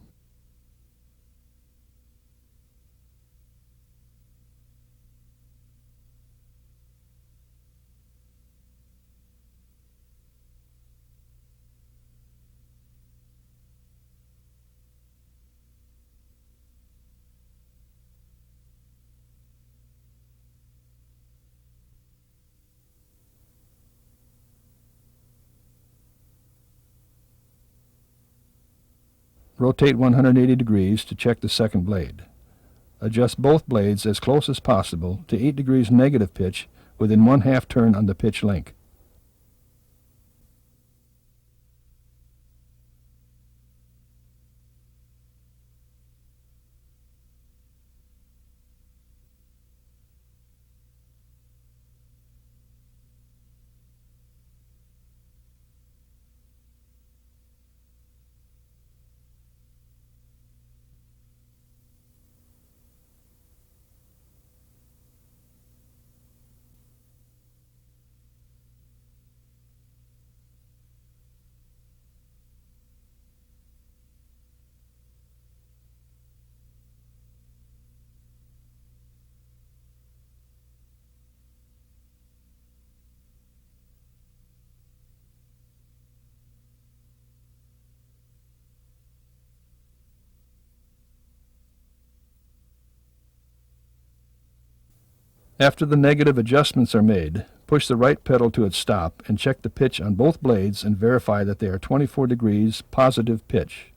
Rotate 180 degrees to check the second blade. Adjust both blades as close as possible to 8 degrees negative pitch within 1/2 turn on the pitch link. After the negative adjustments are made, push the right pedal to its stop and check the pitch on both blades and verify that they are 24 degrees positive pitch.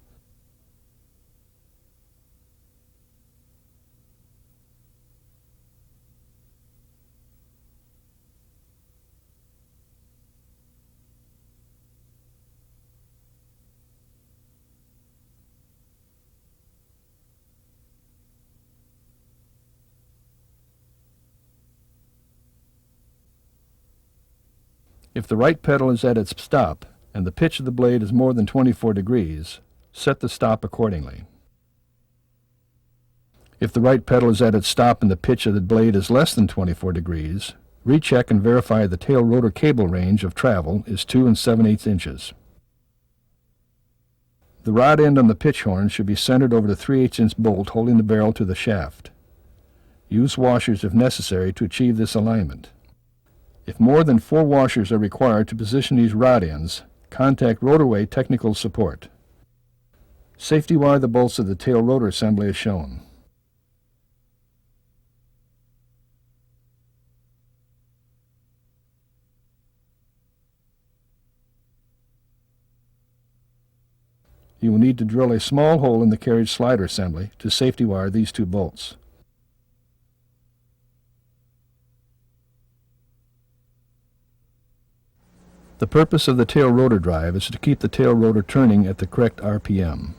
If the right pedal is at its stop and the pitch of the blade is more than 24 degrees, set the stop accordingly. If the right pedal is at its stop and the pitch of the blade is less than 24 degrees, recheck and verify the tail rotor cable range of travel is 2 7/8 inches. The rod end on the pitch horn should be centered over the 3/8" bolt holding the barrel to the shaft. Use washers if necessary to achieve this alignment. If more than 4 washers are required to position these rod ends, contact Rotorway technical support. Safety wire the bolts of the tail rotor assembly as shown. You will need to drill a small hole in the carriage slider assembly to safety wire these 2 bolts. The purpose of the tail rotor drive is to keep the tail rotor turning at the correct RPM.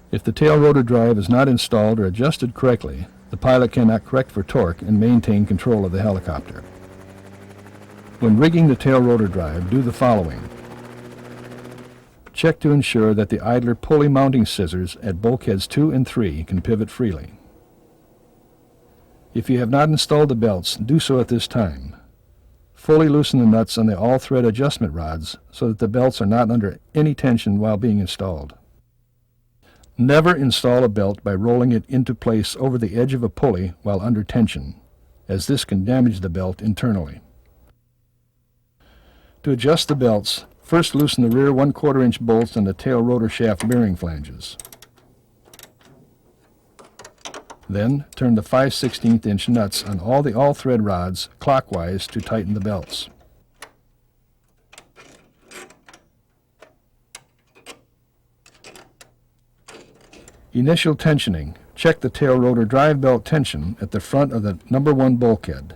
If the tail rotor drive is not installed or adjusted correctly, the pilot cannot correct for torque and maintain control of the helicopter. When rigging the tail rotor drive, do the following. Check to ensure that the idler pulley mounting scissors at bulkheads 2 and 3 can pivot freely. If you have not installed the belts, do so at this time. Fully loosen the nuts on the all-thread adjustment rods so that the belts are not under any tension while being installed. Never install a belt by rolling it into place over the edge of a pulley while under tension, as this can damage the belt internally. To adjust the belts, first loosen the rear 1/4 inch bolts on the tail rotor shaft bearing flanges. Then turn the 5/16 inch nuts on all the all-thread rods clockwise to tighten the belts. Initial tensioning. Check the tail rotor drive belt tension at the front of the number 1 bulkhead.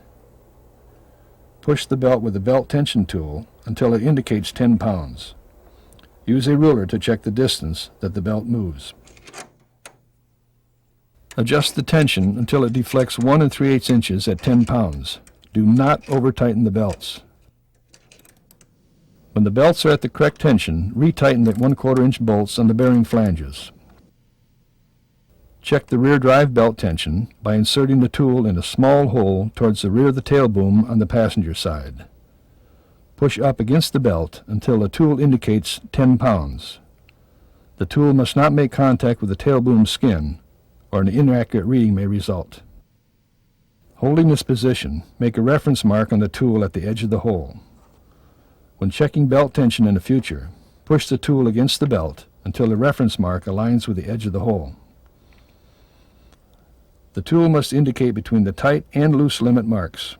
Push the belt with the belt tension tool until it indicates 10 pounds. Use a ruler to check the distance that the belt moves. Adjust the tension until it deflects 1 3/8 inches at 10 pounds. Do not over-tighten the belts. When the belts are at the correct tension, retighten the 1/4 inch bolts on the bearing flanges. Check the rear drive belt tension by inserting the tool in a small hole towards the rear of the tail boom on the passenger side. Push up against the belt until the tool indicates 10 pounds. The tool must not make contact with the tail boom skin, or an inaccurate reading may result. Holding this position, make a reference mark on the tool at the edge of the hole. When checking belt tension in the future, push the tool against the belt until the reference mark aligns with the edge of the hole. The tool must indicate between the tight and loose limit marks.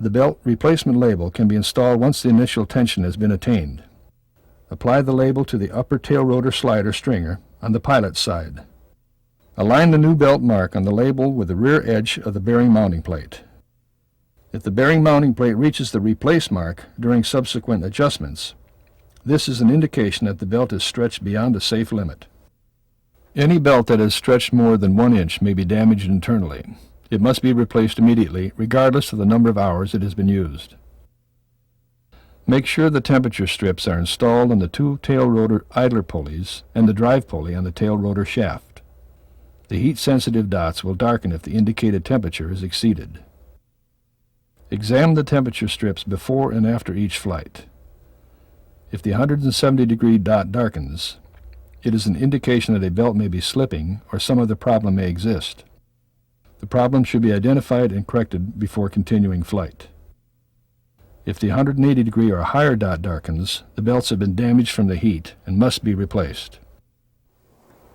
The belt replacement label can be installed once the initial tension has been attained. Apply the label to the upper tail rotor slider stringer on the pilot's side. Align the new belt mark on the label with the rear edge of the bearing mounting plate. If the bearing mounting plate reaches the replace mark during subsequent adjustments, this is an indication that the belt is stretched beyond a safe limit. Any belt that is stretched more than 1 inch may be damaged internally. It must be replaced immediately, regardless of the number of hours it has been used. Make sure the temperature strips are installed on the 2 tail rotor idler pulleys and the drive pulley on the tail rotor shaft. The heat-sensitive dots will darken if the indicated temperature is exceeded. Examine the temperature strips before and after each flight. If the 170-degree dot darkens, it is an indication that a belt may be slipping or some other problem may exist. The problem should be identified and corrected before continuing flight. If the 180-degree or higher dot darkens, the belts have been damaged from the heat and must be replaced.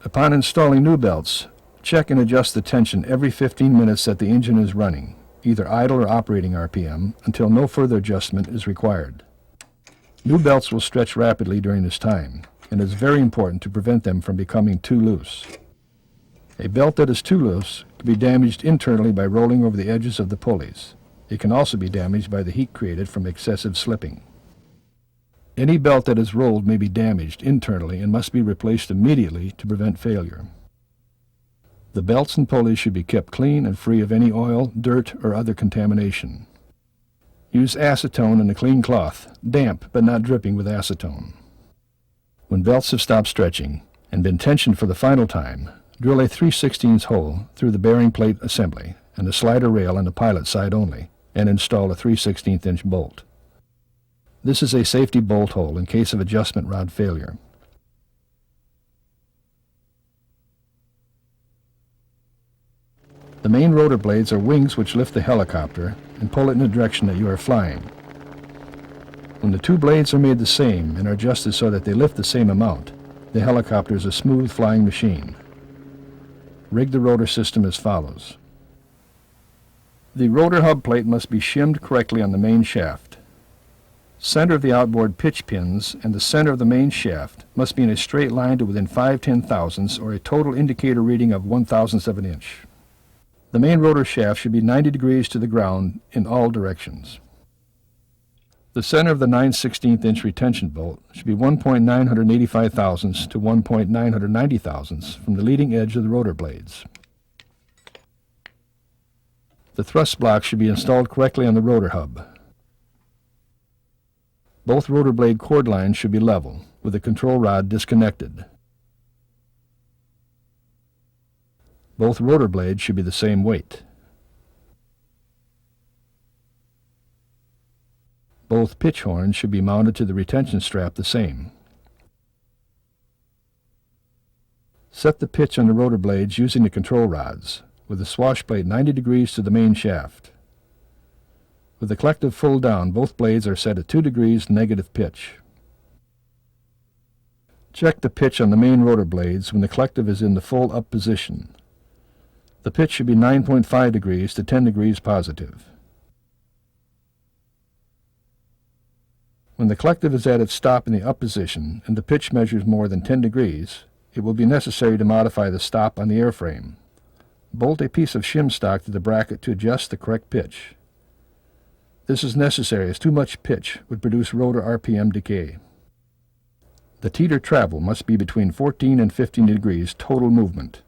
Upon installing new belts, check and adjust the tension every 15 minutes that the engine is running, either idle or operating RPM, until no further adjustment is required. New belts will stretch rapidly during this time, and it is very important to prevent them from becoming too loose. A belt that is too loose can be damaged internally by rolling over the edges of the pulleys. It can also be damaged by the heat created from excessive slipping. Any belt that is rolled may be damaged internally and must be replaced immediately to prevent failure. The belts and pulleys should be kept clean and free of any oil, dirt, or other contamination. Use acetone and a clean cloth, damp but not dripping with acetone. When belts have stopped stretching and been tensioned for the final time, drill a 3/16 hole through the bearing plate assembly and the slider rail on the pilot side only, and install a 3/16 inch bolt. This is a safety bolt hole in case of adjustment rod failure. The main rotor blades are wings which lift the helicopter and pull it in the direction that you are flying. When the 2 blades are made the same and are adjusted so that they lift the same amount, the helicopter is a smooth flying machine. Rig the rotor system as follows. The rotor hub plate must be shimmed correctly on the main shaft. Center of the outboard pitch pins and the center of the main shaft must be in a straight line to within 5/10 thousandths or a total indicator reading of 1/1000th of an inch. The main rotor shaft should be 90 degrees to the ground in all directions. The center of the 9/16 inch retention bolt should be 1.985 thousandths to 1.990 thousandths from the leading edge of the rotor blades. The thrust block should be installed correctly on the rotor hub. Both rotor blade cord lines should be level, with the control rod disconnected. Both rotor blades should be the same weight. Both pitch horns should be mounted to the retention strap the same. Set the pitch on the rotor blades using the control rods, with the swash plate 90 degrees to the main shaft. With the collective full down, both blades are set at 2 degrees negative pitch. Check the pitch on the main rotor blades when the collective is in the full up position. The pitch should be 9.5 degrees to 10 degrees positive. When the collective is at its stop in the up position and the pitch measures more than 10 degrees, it will be necessary to modify the stop on the airframe. Bolt a piece of shim stock to the bracket to adjust the correct pitch. This is necessary as too much pitch would produce rotor RPM decay. The teeter travel must be between 14 and 15 degrees total movement.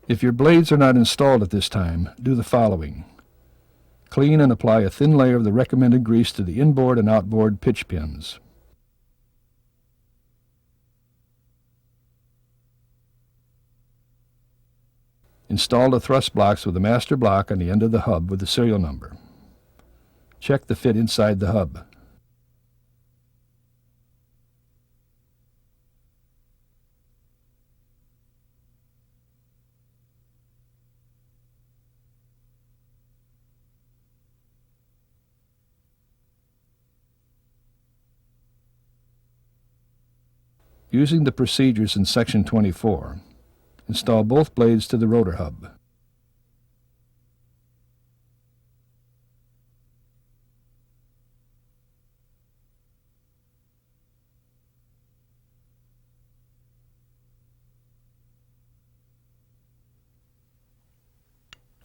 If your blades are not installed at this time, do the following. Clean and apply a thin layer of the recommended grease to the inboard and outboard pitch pins. Install the thrust blocks with the master block on the end of the hub with the serial number. Check the fit inside the hub. Using the procedures in Section 24, install both blades to the rotor hub.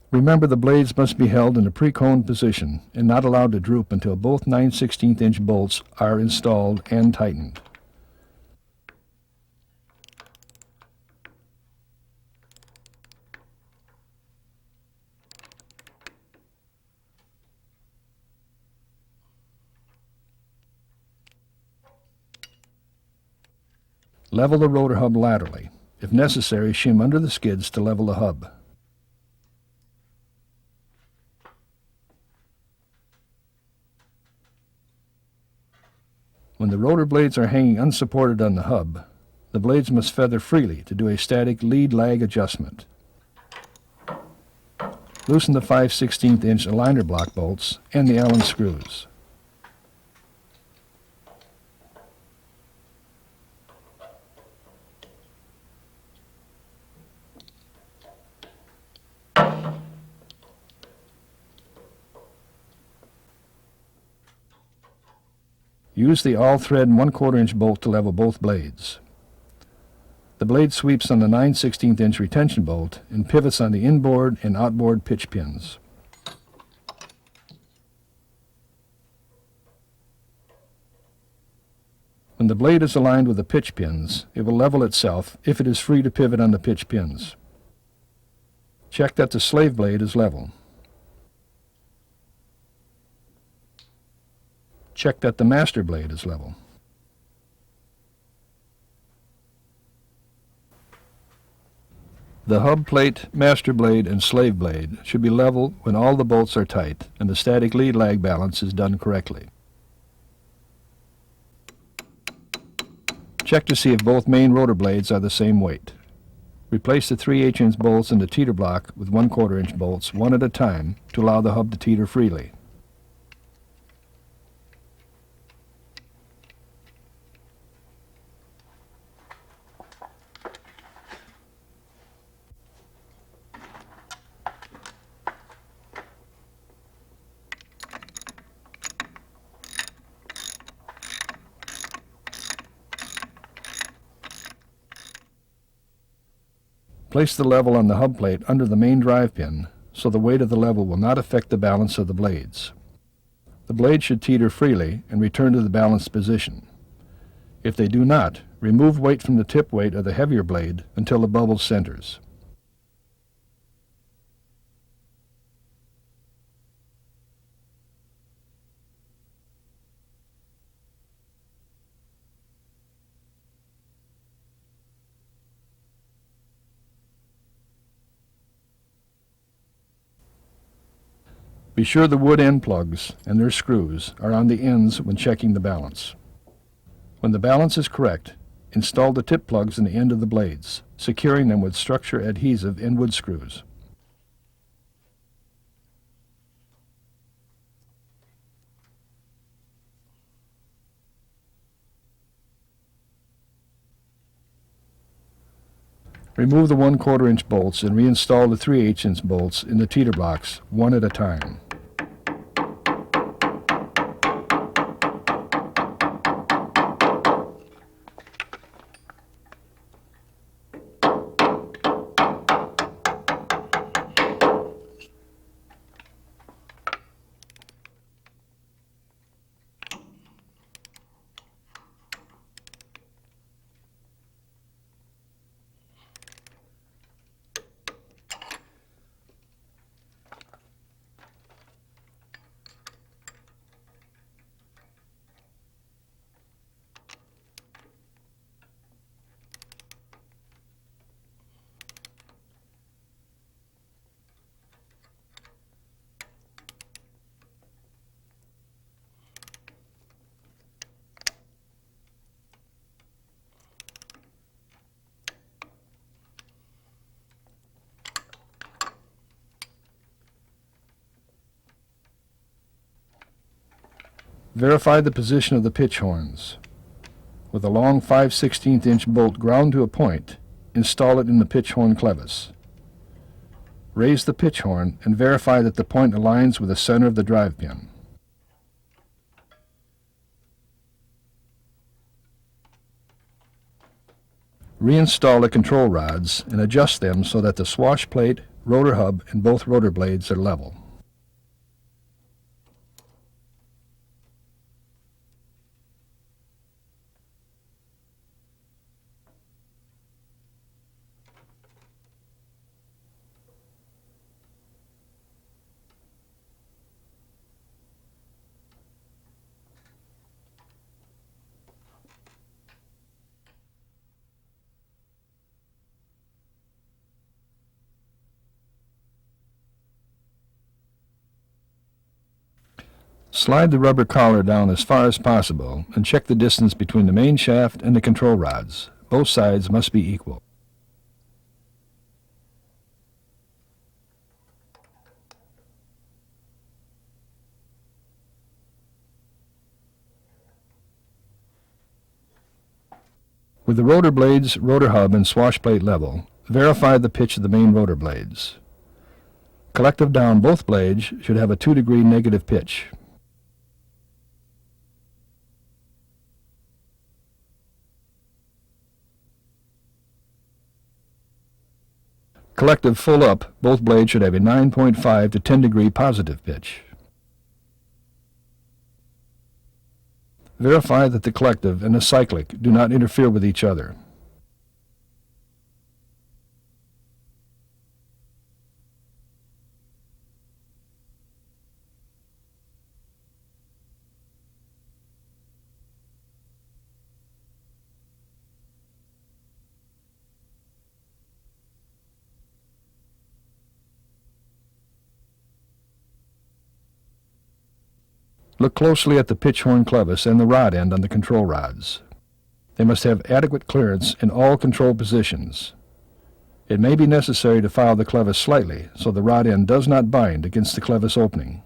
Remember, the blades must be held in a pre-coned position and not allowed to droop until both 9/16" bolts are installed and tightened. Level the rotor hub laterally. If necessary, shim under the skids to level the hub. When the rotor blades are hanging unsupported on the hub, the blades must feather freely to do a static lead-lag adjustment. Loosen the 5/16" aligner block bolts and the Allen screws. Use the all-thread 1/4" bolt to level both blades. The blade sweeps on the 9/16" retention bolt and pivots on the inboard and outboard pitch pins. When the blade is aligned with the pitch pins, it will level itself if it is free to pivot on the pitch pins. Check that the slave blade is level. Check that the master blade is level. The hub plate, master blade, and slave blade should be level when all the bolts are tight and the static lead-lag balance is done correctly. Check to see if both main rotor blades are the same weight. Replace the 3/8" bolts in the teeter block with 1/4" bolts one at a time to allow the hub to teeter freely. Place the level on the hub plate under the main drive pin so the weight of the level will not affect the balance of the blades. The blades should teeter freely and return to the balanced position. If they do not, remove weight from the tip weight of the heavier blade until the bubble centers. Be sure the wood end plugs and their screws are on the ends when checking the balance. When the balance is correct, install the tip plugs in the end of the blades, securing them with structure adhesive and wood screws. Remove the 1/4" bolts and reinstall the 3/8" bolts in the teeter blocks one at a time. Verify the position of the pitch horns. With a long 5/16 inch bolt ground to a point, install it in the pitch horn clevis. Raise the pitch horn and verify that the point aligns with the center of the drive pin. Reinstall the control rods and adjust them so that the swash plate, rotor hub, and both rotor blades are level. Slide the rubber collar down as far as possible and check the distance between the main shaft and the control rods. Both sides must be equal. With the rotor blades, rotor hub, and swash plate level, verify the pitch of the main rotor blades. Collective down both blades should have a 2-degree negative pitch. Collective full up, both blades should have a 9.5 to 10-degree positive pitch. Verify that the collective and the cyclic do not interfere with each other. Look closely at the pitch horn clevis and the rod end on the control rods. They must have adequate clearance in all control positions. It may be necessary to foul the clevis slightly so the rod end does not bind against the clevis opening.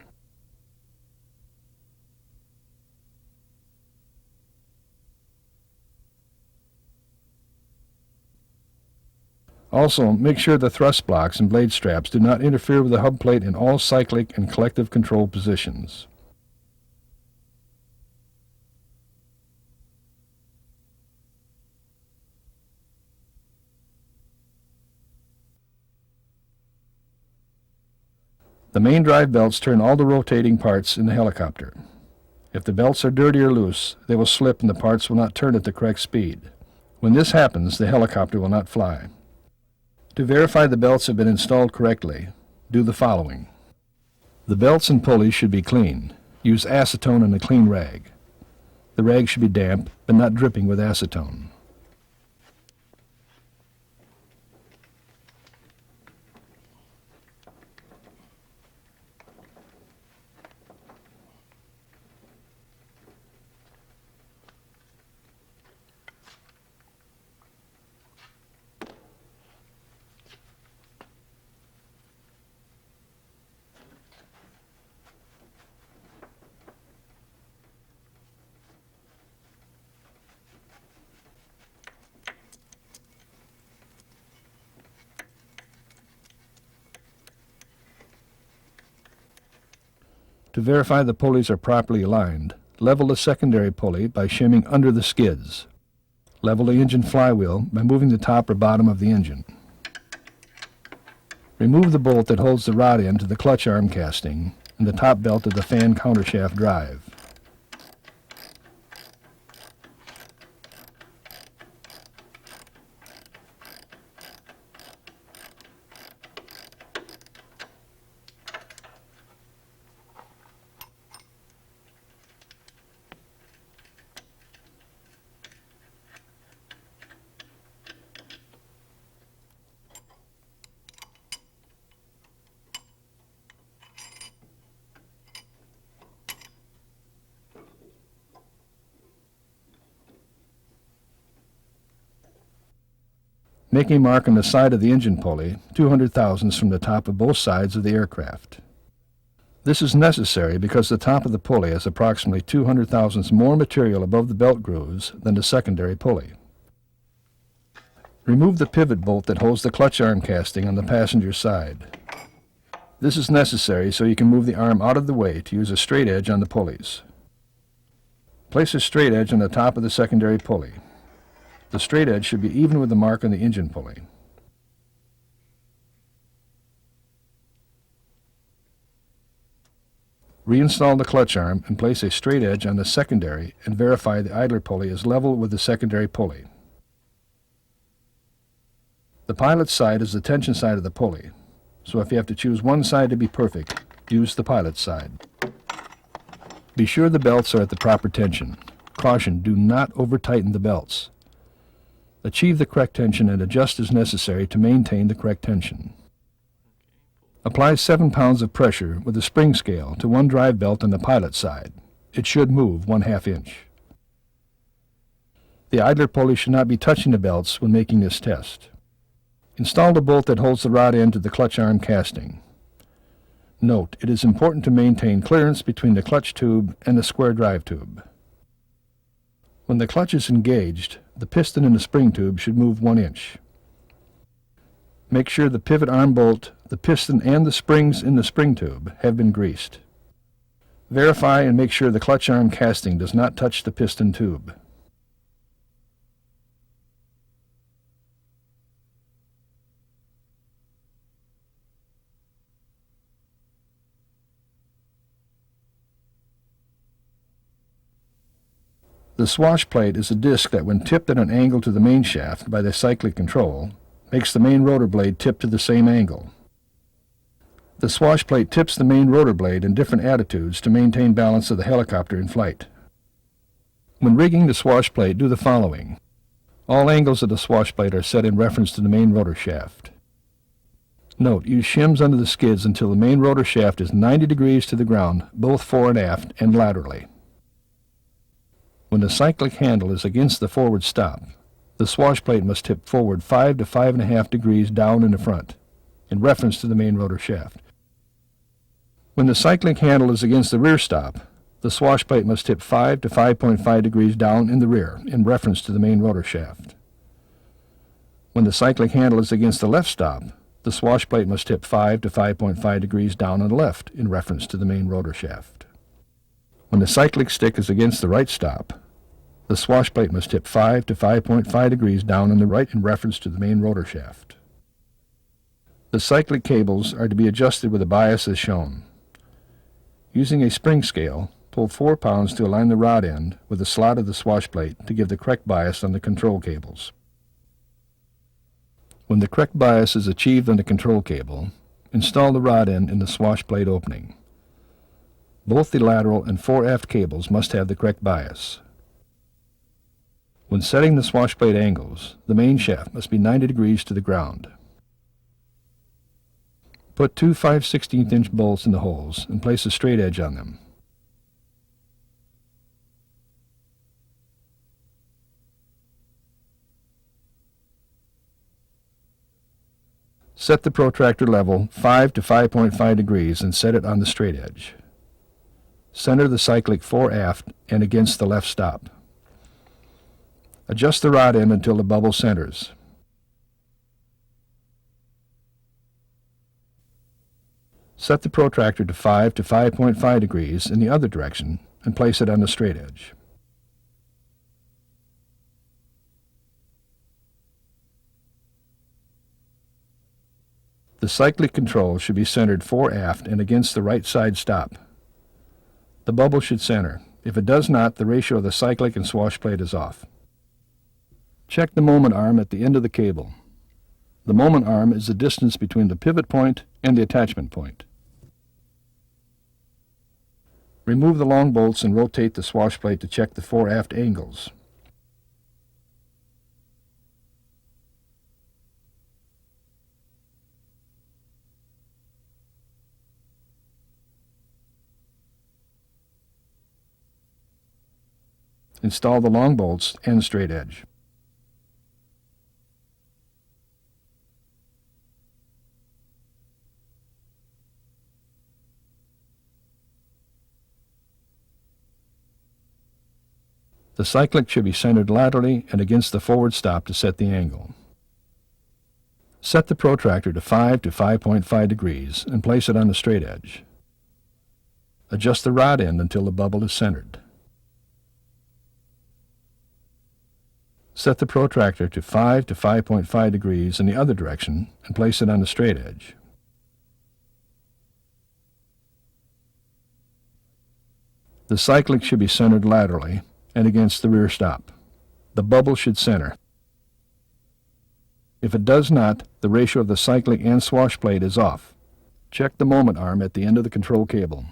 Also, make sure the thrust blocks and blade straps do not interfere with the hub plate in all cyclic and collective control positions. The main drive belts turn all the rotating parts in the helicopter. If the belts are dirty or loose, they will slip and the parts will not turn at the correct speed. When this happens, the helicopter will not fly. To verify the belts have been installed correctly, do the following. The belts and pulleys should be clean. Use acetone and a clean rag. The rag should be damp, but not dripping with acetone. To verify the pulleys are properly aligned, level the secondary pulley by shimming under the skids. Level the engine flywheel by moving the top or bottom of the engine. Remove the bolt that holds the rod end to the clutch arm casting and the top belt of the fan countershaft drive. Make a mark on the side of the engine pulley, 200 thousandths from the top of both sides of the aircraft. This is necessary because the top of the pulley has approximately 200 thousandths more material above the belt grooves than the secondary pulley. Remove the pivot bolt that holds the clutch arm casting on the passenger side. This is necessary so you can move the arm out of the way to use a straight edge on the pulleys. Place a straight edge on the top of the secondary pulley. The straight edge should be even with the mark on the engine pulley. Reinstall the clutch arm and place a straight edge on the secondary and verify the idler pulley is level with the secondary pulley. The pilot's side is the tension side of the pulley, so if you have to choose one side to be perfect, use the pilot's side. Be sure the belts are at the proper tension. Caution, do not over-tighten the belts. Achieve the correct tension and adjust as necessary to maintain the correct tension. Apply 7 pounds of pressure with a spring scale to one drive belt on the pilot side. It should move 1/2 inch. The idler pulley should not be touching the belts when making this test. Install the bolt that holds the rod end to the clutch arm casting. Note, it is important to maintain clearance between the clutch tube and the square drive tube. When the clutch is engaged, the piston in the spring tube should move 1 inch. Make sure the pivot arm bolt, the piston, and the springs in the spring tube have been greased. Verify and make sure the clutch arm casting does not touch the piston tube. The swash plate is a disc that, when tipped at an angle to the main shaft by the cyclic control, makes the main rotor blade tip to the same angle. The swash plate tips the main rotor blade in different attitudes to maintain balance of the helicopter in flight. When rigging the swash plate, do the following. All angles of the swash plate are set in reference to the main rotor shaft. Note, use shims under the skids until the main rotor shaft is 90 degrees to the ground, both fore and aft, and laterally. When the cyclic handle is against the forward stop, the swash plate must tip forward 5 to 5.5 degrees down in the front, in reference to the main rotor shaft. When the cyclic handle is against the rear stop, the swash plate must tip 5 to 5.5 degrees down in the rear, in reference to the main rotor shaft. When the cyclic handle is against the left stop, the swash plate must tip 5 to 5.5 degrees down on the left, in reference to the main rotor shaft. When the cyclic stick is against the right stop, the swash plate must tip 5 to 5.5 degrees down on the right in reference to the main rotor shaft. The cyclic cables are to be adjusted with a bias as shown. Using a spring scale, pull 4 pounds to align the rod end with the slot of the swash plate to give the correct bias on the control cables. When the correct bias is achieved on the control cable, install the rod end in the swash plate opening. Both the lateral and fore-aft cables must have the correct bias. When setting the swash plate angles, the main shaft must be 90 degrees to the ground. Put 2 5/16" bolts in the holes and place a straight edge on them. Set the protractor level 5 to 5.5 degrees and set it on the straight edge. Center the cyclic fore-aft and against the left stop. Adjust the rod end until the bubble centers. Set the protractor to 5 to 5.5 degrees in the other direction and place it on the straight edge. The cyclic control should be centered fore-aft and against the right side stop. The bubble should center. If it does not, the ratio of the cyclic and swash plate is off. Check the moment arm at the end of the cable. The moment arm is the distance between the pivot point and the attachment point. Remove the long bolts and rotate the swash plate to check the fore-aft angles. Install the long bolts and straight edge. The cyclic should be centered laterally and against the forward stop to set the angle. Set the protractor to 5 to 5.5 degrees and place it on the straight edge. Adjust the rod end until the bubble is centered. Set the protractor to 5 to 5.5 degrees in the other direction and place it on the straight edge. The cyclic should be centered laterally and against the rear stop. The bubble should center. If it does not, the ratio of the cyclic and swash plate is off. Check the moment arm at the end of the control cable.